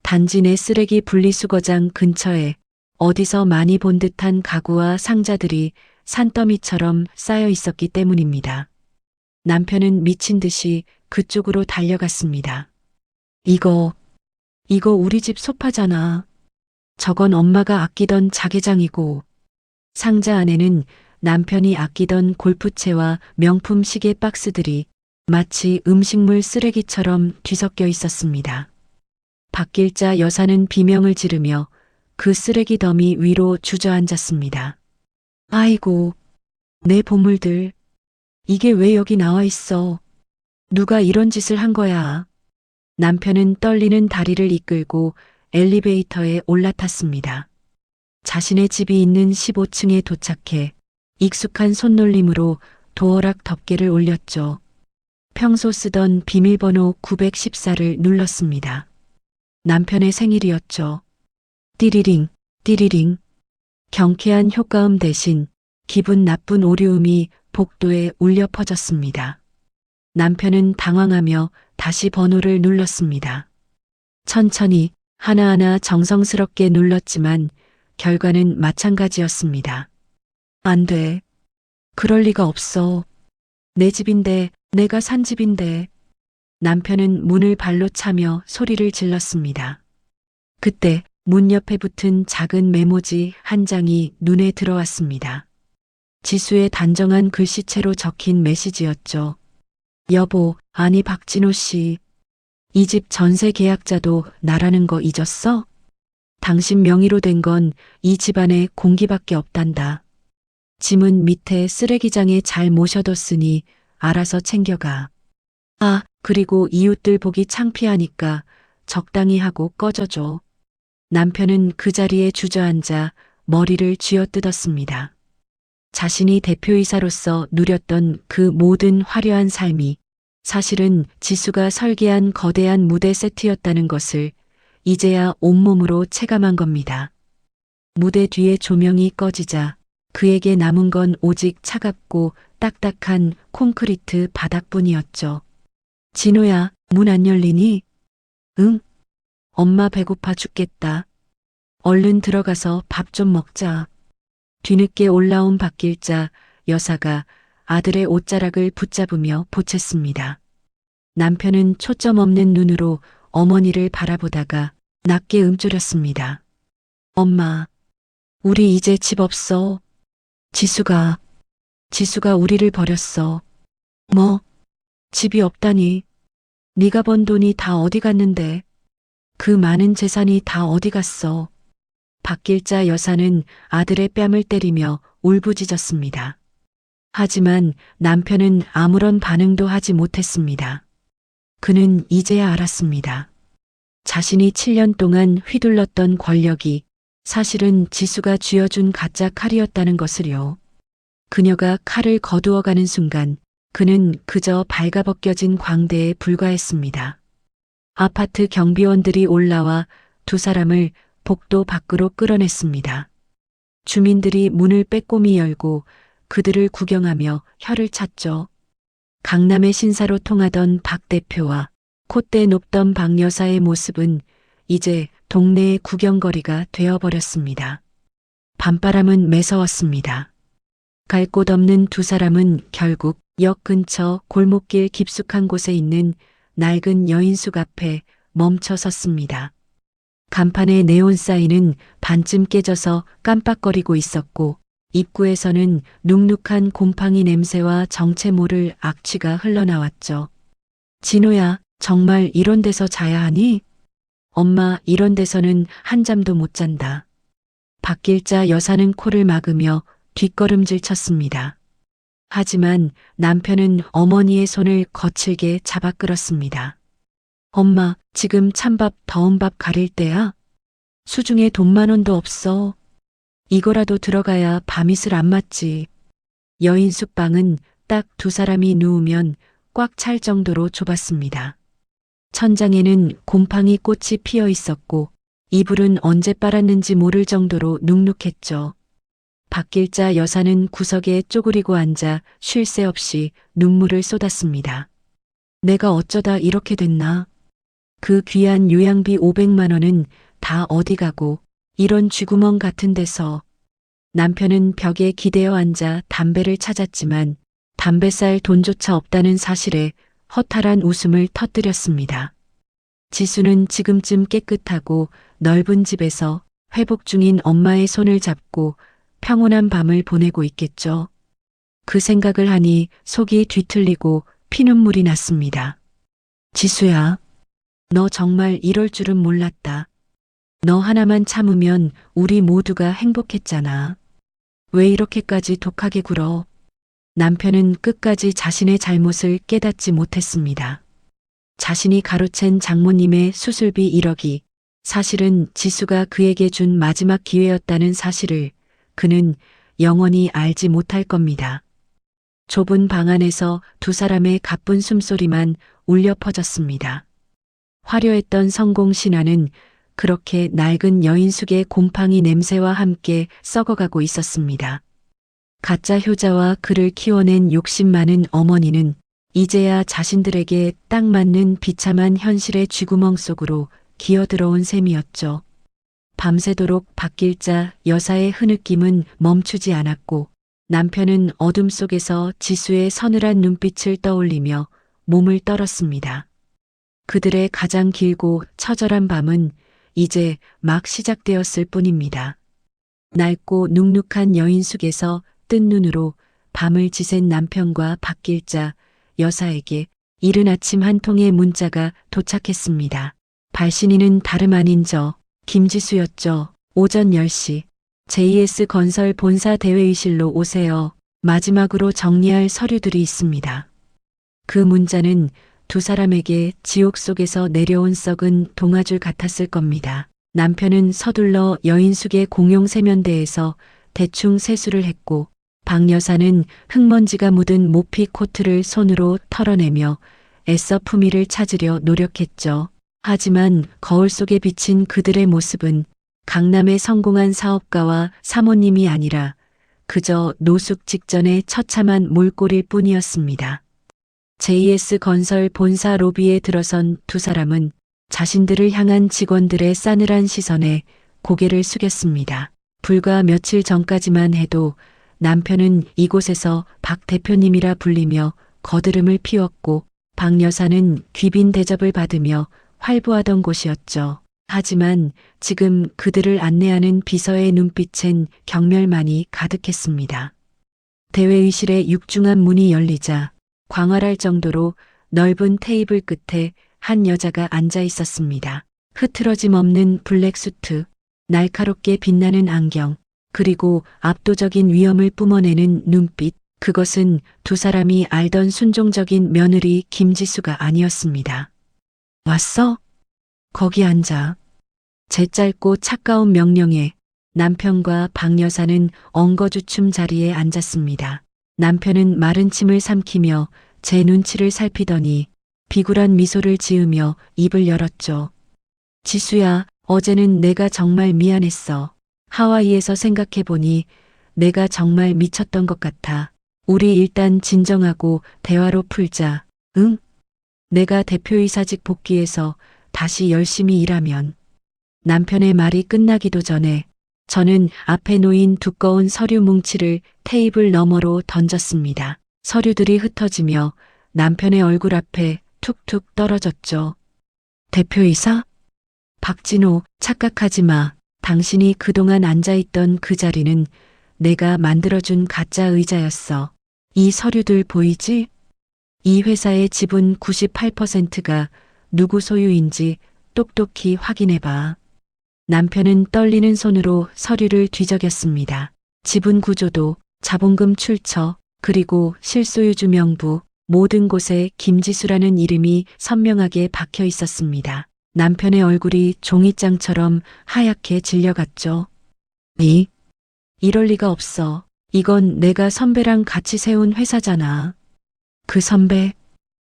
단지 내 쓰레기 분리수거장 근처에 어디서 많이 본 듯한 가구와 상자들이 산더미처럼 쌓여 있었기 때문입니다. 남편은 미친 듯이 그쪽으로 달려갔습니다. 이거 우리 집 소파잖아. 저건 엄마가 아끼던 자개장이고. 상자 안에는 남편이 아끼던 골프채와 명품 시계 박스들이 마치 음식물 쓰레기처럼 뒤섞여 있었습니다. 박길자 여사는 비명을 지르며 그 쓰레기 더미 위로 주저앉았습니다. 아이고, 내 보물들. 이게 왜 여기 나와 있어? 누가 이런 짓을 한 거야? 남편은 떨리는 다리를 이끌고 엘리베이터에 올라탔습니다. 자신의 집이 있는 15층에 도착해 익숙한 손놀림으로 도어락 덮개를 올렸죠. 평소 쓰던 비밀번호 914를 눌렀습니다. 남편의 생일이었죠. 띠리링, 띠리링. 경쾌한 효과음 대신 기분 나쁜 오류음이 복도에 울려 퍼졌습니다. 남편은 당황하며 다시 번호를 눌렀습니다. 천천히 하나하나 정성스럽게 눌렀지만 결과는 마찬가지였습니다. 안 돼. 그럴 리가 없어. 내 집인데, 내가 산 집인데. 남편은 문을 발로 차며 소리를 질렀습니다. 그때 문 옆에 붙은 작은 메모지 한 장이 눈에 들어왔습니다. 지수의 단정한 글씨체로 적힌 메시지였죠. 여보, 아니 박진호 씨. 이 집 전세 계약자도 나라는 거 잊었어? 당신 명의로 된 건 이 집안에 공기밖에 없단다. 짐은 밑에 쓰레기장에 잘 모셔뒀으니 알아서 챙겨가. 아, 그리고 이웃들 보기 창피하니까 적당히 하고 꺼져줘. 남편은 그 자리에 주저앉아 머리를 쥐어뜯었습니다. 자신이 대표이사로서 누렸던 그 모든 화려한 삶이 사실은 지수가 설계한 거대한 무대 세트였다는 것을 이제야 온몸으로 체감한 겁니다. 무대 뒤에 조명이 꺼지자 그에게 남은 건 오직 차갑고 딱딱한 콘크리트 바닥뿐이었죠. 진호야, 문 안 열리니? 응? 엄마 배고파 죽겠다. 얼른 들어가서 밥 좀 먹자. 뒤늦게 올라온 박길자 여사가 아들의 옷자락을 붙잡으며 보챘습니다. 남편은 초점 없는 눈으로 어머니를 바라보다가 낮게 움츠렸습니다. 엄마, 우리 이제 집 없어. 지수가 우리를 버렸어. 뭐? 집이 없다니. 네가 번 돈이 다 어디 갔는데? 그 많은 재산이 다 어디 갔어? 박길자 여사는 아들의 뺨을 때리며 울부짖었습니다. 하지만 남편은 아무런 반응도 하지 못했습니다. 그는 이제야 알았습니다. 자신이 7년 동안 휘둘렀던 권력이 사실은 지수가 쥐어준 가짜 칼이었다는 것을요. 그녀가 칼을 거두어가는 순간 그는 그저 발가벗겨진 광대에 불과했습니다. 아파트 경비원들이 올라와 두 사람을 복도 밖으로 끌어냈습니다. 주민들이 문을 빼꼼히 열고 그들을 구경하며 혀를 찼죠. 강남의 신사로 통하던 박 대표와 콧대 높던 박 여사의 모습은 이제 동네의 구경거리가 되어버렸습니다. 밤바람은 매서웠습니다. 갈 곳 없는 두 사람은 결국 역 근처 골목길 깊숙한 곳에 있는 낡은 여인숙 앞에 멈춰 섰습니다. 간판의 네온 사인은 반쯤 깨져서 깜빡거리고 있었고 입구에서는 눅눅한 곰팡이 냄새와 정체 모를 악취가 흘러나왔죠. 진호야, 정말 이런 데서 자야 하니? 엄마, 이런 데서는 한 잠도 못 잔다. 박길자 여사는 코를 막으며 뒷걸음질 쳤습니다. 하지만 남편은 어머니의 손을 거칠게 잡아 끌었습니다. 엄마, 지금 찬밥 더운 밥 가릴 때야? 수중에 돈 10,000원도 없어. 이거라도 들어가야 밤이슬 안 맞지. 여인숙 방은 딱 두 사람이 누우면 꽉 찰 정도로 좁았습니다. 천장에는 곰팡이 꽃이 피어 있었고 이불은 언제 빨았는지 모를 정도로 눅눅했죠. 박길자 여사는 구석에 쪼그리고 앉아 쉴 새 없이 눈물을 쏟았습니다. 내가 어쩌다 이렇게 됐나? 그 귀한 요양비 500만 원은 다 어디 가고 이런 쥐구멍 같은 데서. 남편은 벽에 기대어 앉아 담배를 찾았지만 담배 쌀 돈조차 없다는 사실에 허탈한 웃음을 터뜨렸습니다. 지수는 지금쯤 깨끗하고 넓은 집에서 회복 중인 엄마의 손을 잡고 평온한 밤을 보내고 있겠죠. 그 생각을 하니 속이 뒤틀리고 피눈물이 났습니다. 지수야, 너 정말 이럴 줄은 몰랐다. 너 하나만 참으면 우리 모두가 행복했잖아. 왜 이렇게까지 독하게 굴어? 남편은 끝까지 자신의 잘못을 깨닫지 못했습니다. 자신이 가로챈 장모님의 수술비 1억이 사실은 지수가 그에게 준 마지막 기회였다는 사실을 그는 영원히 알지 못할 겁니다. 좁은 방 안에서 두 사람의 가쁜 숨소리만 울려 퍼졌습니다. 화려했던 성공 신화는 그렇게 낡은 여인숙의 곰팡이 냄새와 함께 썩어가고 있었습니다. 가짜 효자와 그를 키워낸 욕심 많은 어머니는 이제야 자신들에게 딱 맞는 비참한 현실의 쥐구멍 속으로 기어들어온 셈이었죠. 밤새도록 박길자 여사의 흐느낌은 멈추지 않았고 남편은 어둠 속에서 지수의 서늘한 눈빛을 떠올리며 몸을 떨었습니다. 그들의 가장 길고 처절한 밤은 이제 막 시작되었을 뿐입니다. 낡고 눅눅한 여인숙에서 뜬 눈으로 밤을 지샌 남편과 박길자 여사에게 이른 아침 한 통의 문자가 도착했습니다. 발신인은 다름 아닌 저 김지수였죠. 오전 10시 JS 건설 본사 대회의실로 오세요. 마지막으로 정리할 서류들이 있습니다. 그 문자는 두 사람에게 지옥 속에서 내려온 썩은 동아줄 같았을 겁니다. 남편은 서둘러 여인숙의 공용 세면대에서 대충 세수를 했고 박 여사는 흙먼지가 묻은 모피 코트를 손으로 털어내며 애써 품위를 찾으려 노력했죠. 하지만 거울 속에 비친 그들의 모습은 강남의 성공한 사업가와 사모님이 아니라 그저 노숙 직전의 처참한 몰골일 뿐이었습니다. JS 건설 본사 로비에 들어선 두 사람은 자신들을 향한 직원들의 싸늘한 시선에 고개를 숙였습니다. 불과 며칠 전까지만 해도 남편은 이곳에서 박 대표님이라 불리며 거드름을 피웠고 박 여사는 귀빈 대접을 받으며 활보하던 곳이었죠. 하지만 지금 그들을 안내하는 비서의 눈빛엔 경멸만이 가득했습니다. 대회의실의 육중한 문이 열리자 광활할 정도로 넓은 테이블 끝에 한 여자가 앉아 있었습니다. 흐트러짐 없는 블랙 수트, 날카롭게 빛나는 안경, 그리고 압도적인 위엄을 뿜어내는 눈빛, 그것은 두 사람이 알던 순종적인 며느리 김지수가 아니었습니다. 왔어? 거기 앉아. 제 짧고 차가운 명령에 남편과 박 여사는 엉거주춤 자리에 앉았습니다. 남편은 마른 침을 삼키며 제 눈치를 살피더니 비굴한 미소를 지으며 입을 열었죠. 지수야, 어제는 내가 정말 미안했어. 하와이에서 생각해보니 내가 정말 미쳤던 것 같아. 우리 일단 진정하고 대화로 풀자. 응? 내가 대표이사직 복귀해서 다시 열심히 일하면. 남편의 말이 끝나기도 전에 저는 앞에 놓인 두꺼운 서류 뭉치를 테이블 너머로 던졌습니다. 서류들이 흩어지며 남편의 얼굴 앞에 툭툭 떨어졌죠. 대표이사? 박진호, 착각하지 마. 당신이 그동안 앉아있던 그 자리는 내가 만들어준 가짜 의자였어. 이 서류들 보이지? 이 회사의 지분 98%가 누구 소유인지 똑똑히 확인해봐. 남편은 떨리는 손으로 서류를 뒤적였습니다. 지분 구조도, 자본금 출처, 그리고 실소유주 명부, 모든 곳에 김지수라는 이름이 선명하게 박혀 있었습니다. 남편의 얼굴이 종이장처럼 하얗게 질려갔죠. 이럴 리가 없어. 이건 내가 선배랑 같이 세운 회사잖아. 그 선배,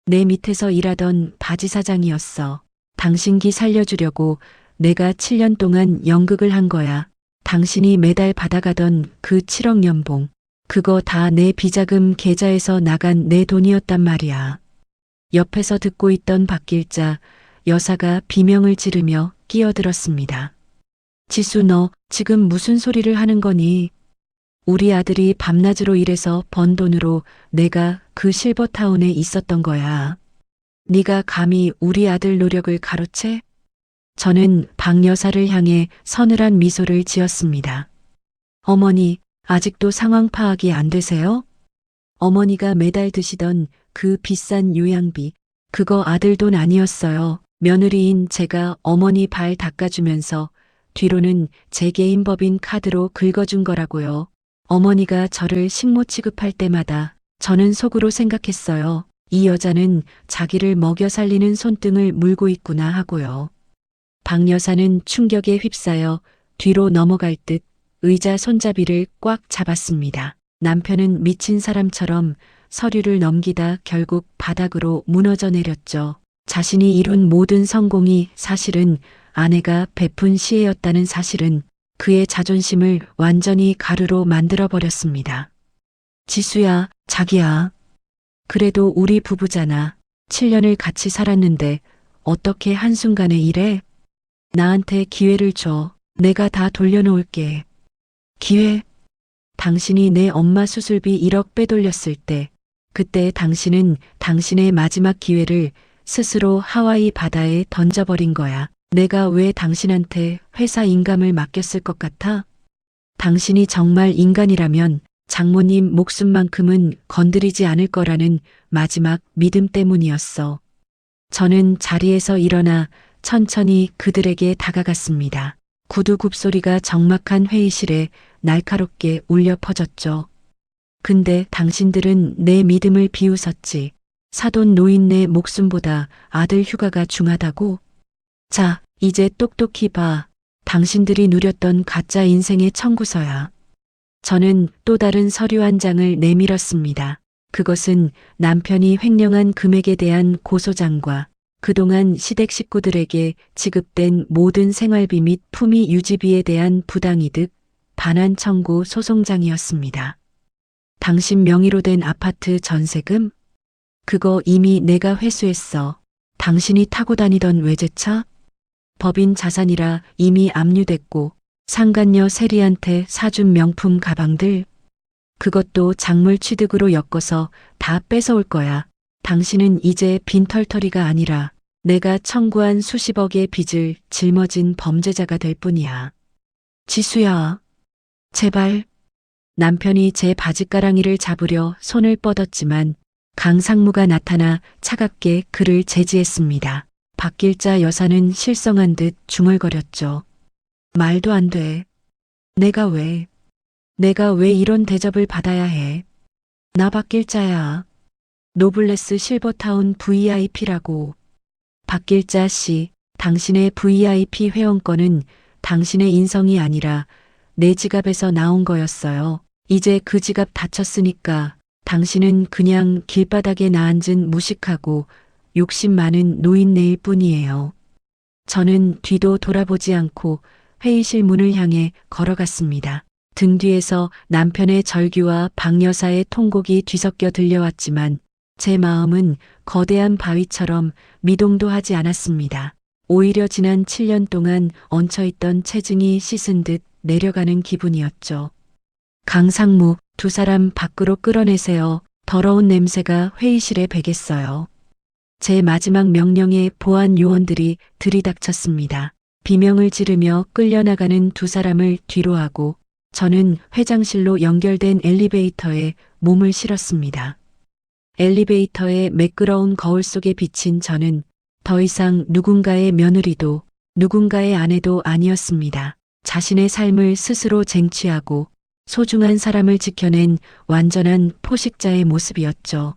내 밑에서 일하던 바지 사장이었어. 당신 기 살려주려고 내가 7년 동안 연극을 한 거야. 당신이 매달 받아가던 그 7억 연봉. 그거 다 내 비자금 계좌에서 나간 내 돈이었단 말이야. 옆에서 듣고 있던 박길자 여사가 비명을 지르며 끼어들었습니다. 지수, 너 지금 무슨 소리를 하는 거니? 우리 아들이 밤낮으로 일해서 번 돈으로 내가 그 실버타운에 있었던 거야. 네가 감히 우리 아들 노력을 가로채? 저는 박 여사를 향해 서늘한 미소를 지었습니다. 어머니, 아직도 상황 파악이 안 되세요? 어머니가 매달 드시던 그 비싼 요양비, 그거 아들 돈 아니었어요. 며느리인 제가 어머니 발 닦아주면서 뒤로는 제 개인 법인 카드로 긁어준 거라고요. 어머니가 저를 식모 취급할 때마다 저는 속으로 생각했어요. 이 여자는 자기를 먹여 살리는 손등을 물고 있구나 하고요. 박 여사는 충격에 휩싸여 뒤로 넘어갈 듯 의자 손잡이를 꽉 잡았습니다. 남편은 미친 사람처럼 서류를 넘기다 결국 바닥으로 무너져 내렸죠. 자신이 이룬 모든 성공이 사실은 아내가 베푼 시혜였다는 사실은 그의 자존심을 완전히 가루로 만들어 버렸습니다. 지수야, 자기야. 그래도 우리 부부잖아. 7년을 같이 살았는데 어떻게 한순간에 이래? 나한테 기회를 줘. 내가 다 돌려놓을게. 기회? 당신이 내 엄마 수술비 1억 빼돌렸을 때, 그때 당신은 당신의 마지막 기회를 스스로 하와이 바다에 던져버린 거야. 내가 왜 당신한테 회사 인감을 맡겼을 것 같아? 당신이 정말 인간이라면 장모님 목숨만큼은 건드리지 않을 거라는 마지막 믿음 때문이었어. 저는 자리에서 일어나 천천히 그들에게 다가갔습니다. 구두 굽소리가 적막한 회의실에 날카롭게 울려 퍼졌죠. 근데 당신들은 내 믿음을 비웃었지. 사돈 노인네 목숨보다 아들 휴가가 중하다고? 자, 이제 똑똑히 봐. 당신들이 누렸던 가짜 인생의 청구서야. 저는 또 다른 서류 한 장을 내밀었습니다. 그것은 남편이 횡령한 금액에 대한 고소장과 그동안 시댁 식구들에게 지급된 모든 생활비 및 품위 유지비에 대한 부당이득, 반환 청구 소송장이었습니다. 당신 명의로 된 아파트 전세금? 그거 이미 내가 회수했어. 당신이 타고 다니던 외제차? 법인 자산이라 이미 압류됐고 상간녀 세리한테 사준 명품 가방들? 그것도 작물 취득으로 엮어서 다 뺏어올 거야. 당신은 이제 빈털터리가 아니라 내가 청구한 수십억의 빚을 짊어진 범죄자가 될 뿐이야. 지수야, 제발. 남편이 제 바지가랑이를 잡으려 손을 뻗었지만 강상무가 나타나 차갑게 그를 제지했습니다. 박길자 여사는 실성한 듯 중얼거렸죠. 말도 안 돼. 내가 왜 이런 대접을 받아야 해? 나 박길자야. 노블레스 실버타운 VIP라고. 박길자 씨, 당신의 VIP 회원권은 당신의 인성이 아니라 내 지갑에서 나온 거였어요. 이제 그 지갑 닫혔으니까 당신은 그냥 길바닥에 나앉은 무식하고 욕심 많은 노인네일 뿐이에요. 저는 뒤도 돌아보지 않고 회의실 문을 향해 걸어갔습니다. 등 뒤에서 남편의 절규와 박 여사의 통곡이 뒤섞여 들려왔지만 제 마음은 거대한 바위처럼 미동도 하지 않았습니다. 오히려 지난 7년 동안 얹혀있던 체증이 씻은 듯 내려가는 기분이었죠. 강상무, 두 사람 밖으로 끌어내세요. 더러운 냄새가 회의실에 배겠어요. 제 마지막 명령에 보안 요원들이 들이닥쳤습니다. 비명을 지르며 끌려나가는 두 사람을 뒤로 하고 저는 회장실로 연결된 엘리베이터에 몸을 실었습니다. 엘리베이터의 매끄러운 거울 속에 비친 저는 더 이상 누군가의 며느리도 누군가의 아내도 아니었습니다. 자신의 삶을 스스로 쟁취하고 소중한 사람을 지켜낸 완전한 포식자의 모습이었죠.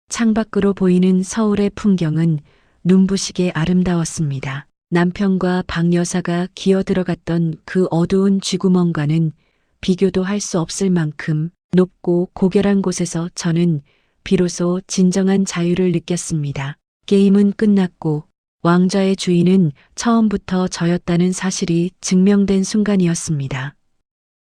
창밖으로 보이는 서울의 풍경은 눈부시게 아름다웠습니다. 남편과 박 여사가 기어 들어갔던 그 어두운 쥐구멍과는 비교도 할 수 없을 만큼 높고 고결한 곳에서 저는 비로소 진정한 자유를 느꼈습니다. 게임은 끝났고 왕좌의 주인은 처음부터 저였다는 사실이 증명된 순간이었습니다.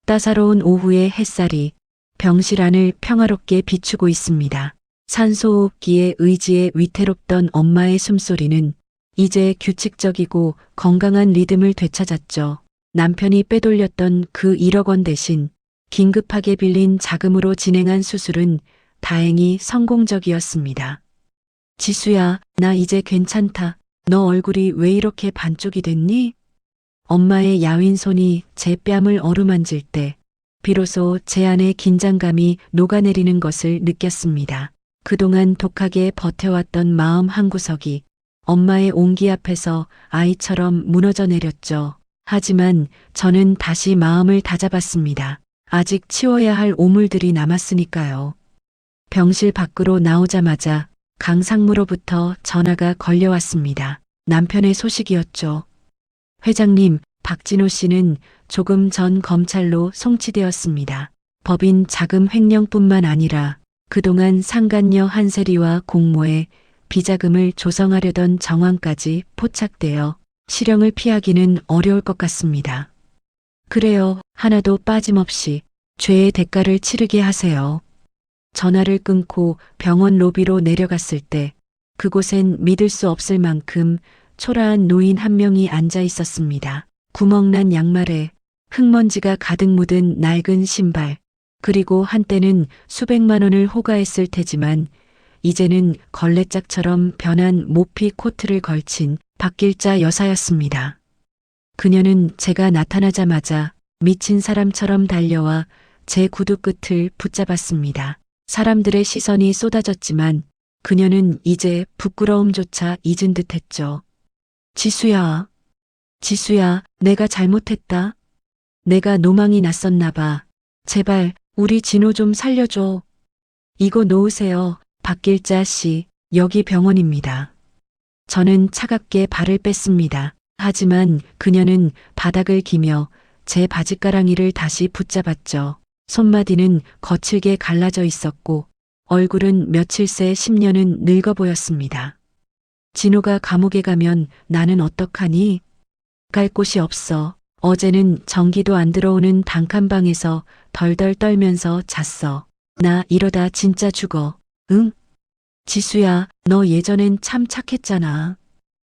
따사로운 오후의 햇살이 병실 안을 평화롭게 비추고 있습니다. 산소호흡기에 의지에 위태롭던 엄마의 숨소리는 이제 규칙적이고 건강한 리듬을 되찾았죠. 남편이 빼돌렸던 그 1억 원 대신 긴급하게 빌린 자금으로 진행한 수술은 다행히 성공적이었습니다. 지수야, 나 이제 괜찮다. 너 얼굴이 왜 이렇게 반쪽이 됐니? 엄마의 야윈 손이 제 뺨을 어루만질 때 비로소 제 안의 긴장감이 녹아내리는 것을 느꼈습니다. 그동안 독하게 버텨왔던 마음 한구석이 엄마의 온기 앞에서 아이처럼 무너져 내렸죠. 하지만 저는 다시 마음을 다잡았습니다. 아직 치워야 할 오물들이 남았으니까요. 병실 밖으로 나오자마자 강상무로부터 전화가 걸려왔습니다. 남편의 소식이었죠. 회장님, 박진호 씨는 조금 전 검찰로 송치되었습니다. 법인 자금 횡령뿐만 아니라 그동안 상간녀 한세리와 공모해 비자금을 조성하려던 정황까지 포착되어 실형을 피하기는 어려울 것 같습니다. 그래요. 하나도 빠짐없이 죄의 대가를 치르게 하세요. 전화를 끊고 병원 로비로 내려갔을 때 그곳엔 믿을 수 없을 만큼 초라한 노인 한 명이 앉아 있었습니다. 구멍난 양말에 흙먼지가 가득 묻은 낡은 신발, 그리고 한때는 수백만 원을 호가했을 테지만 이제는 걸레짝처럼 변한 모피 코트를 걸친 박길자 여사였습니다. 그녀는 제가 나타나자마자 미친 사람처럼 달려와 제 구두 끝을 붙잡았습니다. 사람들의 시선이 쏟아졌지만 그녀는 이제 부끄러움조차 잊은 듯했죠. 지수야, 지수야, 내가 잘못했다. 내가 노망이 났었나 봐. 제발 우리 진호 좀 살려줘. 이거 놓으세요. 박길자 씨, 여기 병원입니다. 저는 차갑게 발을 뺐습니다. 하지만 그녀는 바닥을 기며 제 바지가랑이를 다시 붙잡았죠. 손마디는 거칠게 갈라져 있었고 얼굴은 며칠 새 10년은 늙어 보였습니다. 진호가 감옥에 가면 나는 어떡하니? 갈 곳이 없어. 어제는 전기도 안 들어오는 단칸방에서 덜덜 떨면서 잤어. 나 이러다 진짜 죽어. 응? 지수야, 너 예전엔 참 착했잖아.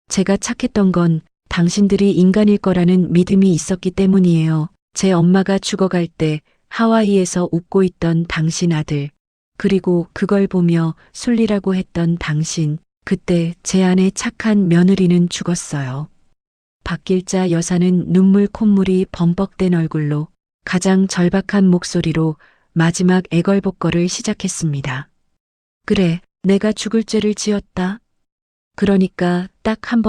제가 착했던 건 당신들이 인간일 거라는 믿음이 있었기 때문이에요. 제 엄마가 죽어갈 때 하와이에서 웃고 있던 당신 아들, 그리고 그걸 보며 순리라고 했던 당신, 그때 제 안에 착한 며느리는 죽었어요. 박길자 여사는 눈물 콧물이 범벅된 얼굴로 가장 절박한 목소리로 마지막 애걸복걸을 시작했습니다. 그래, 내가 죽을 죄를 지었다. 그러니까 딱 한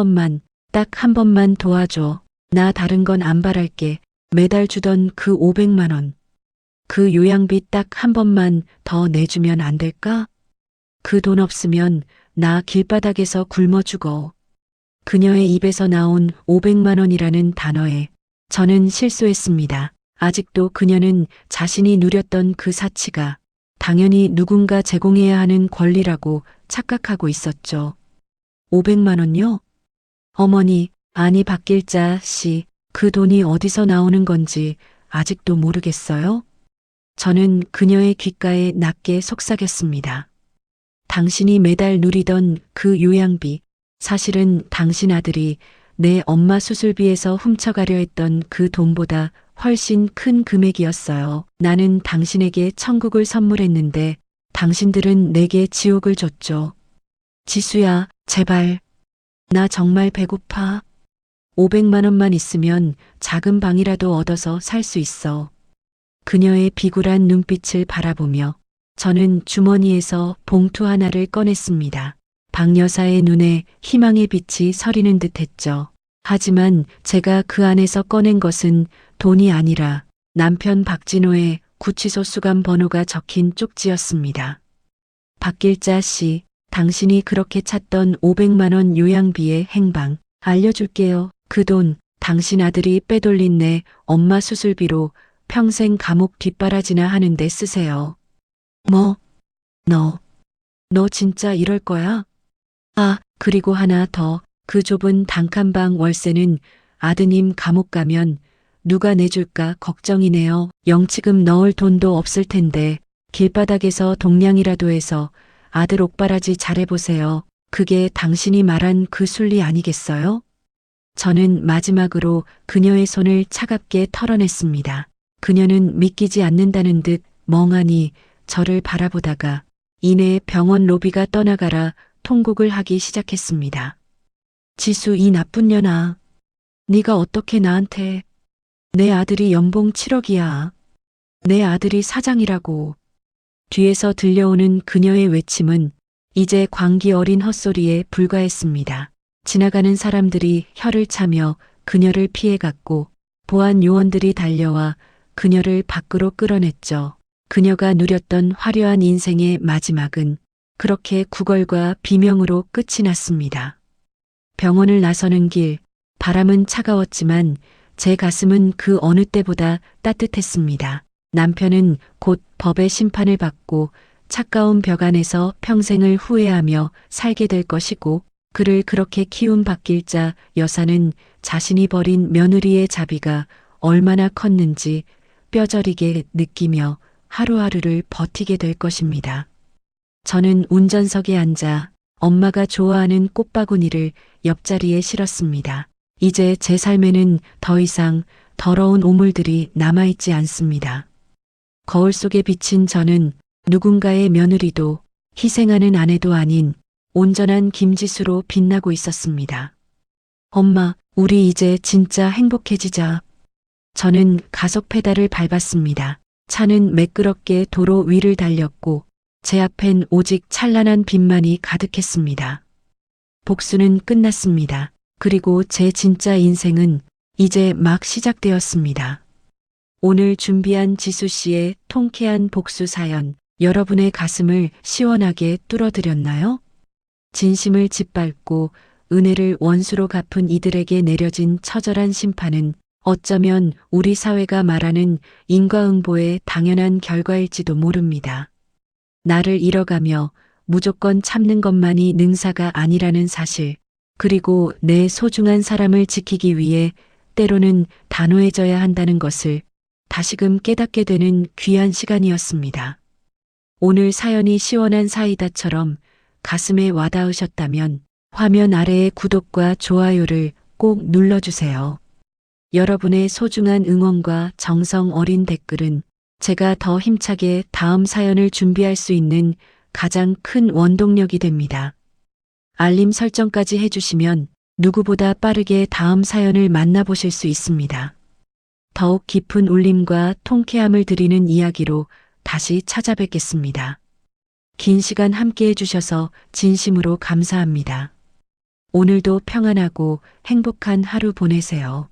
번만 도와줘. 나 다른 건 안 바랄게. 매달 주던 그 500만 원. 그 요양비 딱 한 번만 더 내주면 안 될까? 그 돈 없으면 나 길바닥에서 굶어 죽어. 그녀의 입에서 나온 500만 원이라는 단어에 저는 실소했습니다. 아직도 그녀는 자신이 누렸던 그 사치가 당연히 누군가 제공해야 하는 권리라고 착각하고 있었죠. 500만 원요? 어머니, 아니 박길자 씨, 그 돈이 어디서 나오는 건지 아직도 모르겠어요? 저는 그녀의 귓가에 낮게 속삭였습니다. 당신이 매달 누리던 그 요양비, 사실은 당신 아들이 내 엄마 수술비에서 훔쳐가려 했던 그 돈보다 훨씬 큰 금액이었어요. 나는 당신에게 천국을 선물했는데 당신들은 내게 지옥을 줬죠. 지수야, 제발. 나 정말 배고파. 500만 원만 있으면 작은 방이라도 얻어서 살 수 있어. 그녀의 비굴한 눈빛을 바라보며 저는 주머니에서 봉투 하나를 꺼냈습니다. 박 여사의 눈에 희망의 빛이 서리는 듯했죠. 하지만 제가 그 안에서 꺼낸 것은 돈이 아니라 남편 박진호의 구치소 수감 번호가 적힌 쪽지였습니다. 박길자 씨, 당신이 그렇게 찾던 500만 원 요양비의 행방 알려줄게요. 그 돈 당신 아들이 빼돌린 내 엄마 수술비로 평생 감옥 뒷바라지나 하는데 쓰세요. 뭐? 너 진짜 이럴 거야? 아, 그리고 하나 더. 그 좁은 단칸방 월세는 아드님 감옥 가면 누가 내줄까 걱정이네요. 영치금 넣을 돈도 없을 텐데 길바닥에서 동냥이라도 해서 아들 옥바라지 잘해보세요. 그게 당신이 말한 그 순리 아니겠어요? 저는 마지막으로 그녀의 손을 차갑게 털어냈습니다. 그녀는 믿기지 않는다는 듯 멍하니 저를 바라보다가 이내 병원 로비가 떠나가라 통곡을 하기 시작했습니다. 지수, 이 나쁜 년아. 네가 어떻게 나한테. 내 아들이 연봉 7억이야. 내 아들이 사장이라고. 뒤에서 들려오는 그녀의 외침은 이제 광기 어린 헛소리에 불과했습니다. 지나가는 사람들이 혀를 차며 그녀를 피해갔고 보안 요원들이 달려와 그녀를 밖으로 끌어냈죠. 그녀가 누렸던 화려한 인생의 마지막은 그렇게 구걸과 비명으로 끝이 났습니다. 병원을 나서는 길, 바람은 차가웠지만 제 가슴은 그 어느 때보다 따뜻했습니다. 남편은 곧 법의 심판을 받고 차가운 벽 안에서 평생을 후회하며 살게 될 것이고, 그를 그렇게 키운 박길자 여사는 자신이 버린 며느리의 자비가 얼마나 컸는지 뼈저리게 느끼며 하루하루를 버티게 될 것입니다. 저는 운전석에 앉아 엄마가 좋아하는 꽃바구니를 옆자리에 실었습니다. 이제 제 삶에는 더 이상 더러운 오물들이 남아있지 않습니다. 거울 속에 비친 저는 누군가의 며느리도 희생하는 아내도 아닌 온전한 김지수로 빛나고 있었습니다. 엄마, 우리 이제 진짜 행복해지자. 저는 가속 페달을 밟았습니다. 차는 매끄럽게 도로 위를 달렸고 제 앞엔 오직 찬란한 빛만이 가득했습니다. 복수는 끝났습니다. 그리고 제 진짜 인생은 이제 막 시작되었습니다. 오늘 준비한 지수 씨의 통쾌한 복수 사연, 여러분의 가슴을 시원하게 뚫어드렸나요? 진심을 짓밟고 은혜를 원수로 갚은 이들에게 내려진 처절한 심판은 어쩌면 우리 사회가 말하는 인과응보의 당연한 결과일지도 모릅니다. 나를 잃어가며 무조건 참는 것만이 능사가 아니라는 사실, 그리고 내 소중한 사람을 지키기 위해 때로는 단호해져야 한다는 것을 다시금 깨닫게 되는 귀한 시간이었습니다. 오늘 사연이 시원한 사이다처럼 가슴에 와닿으셨다면 화면 아래의 구독과 좋아요를 꼭 눌러주세요. 여러분의 소중한 응원과 정성 어린 댓글은 제가 더 힘차게 다음 사연을 준비할 수 있는 가장 큰 원동력이 됩니다. 알림 설정까지 해주시면 누구보다 빠르게 다음 사연을 만나보실 수 있습니다. 더욱 깊은 울림과 통쾌함을 드리는 이야기로 다시 찾아뵙겠습니다. 긴 시간 함께 해주셔서 진심으로 감사합니다. 오늘도 평안하고 행복한 하루 보내세요.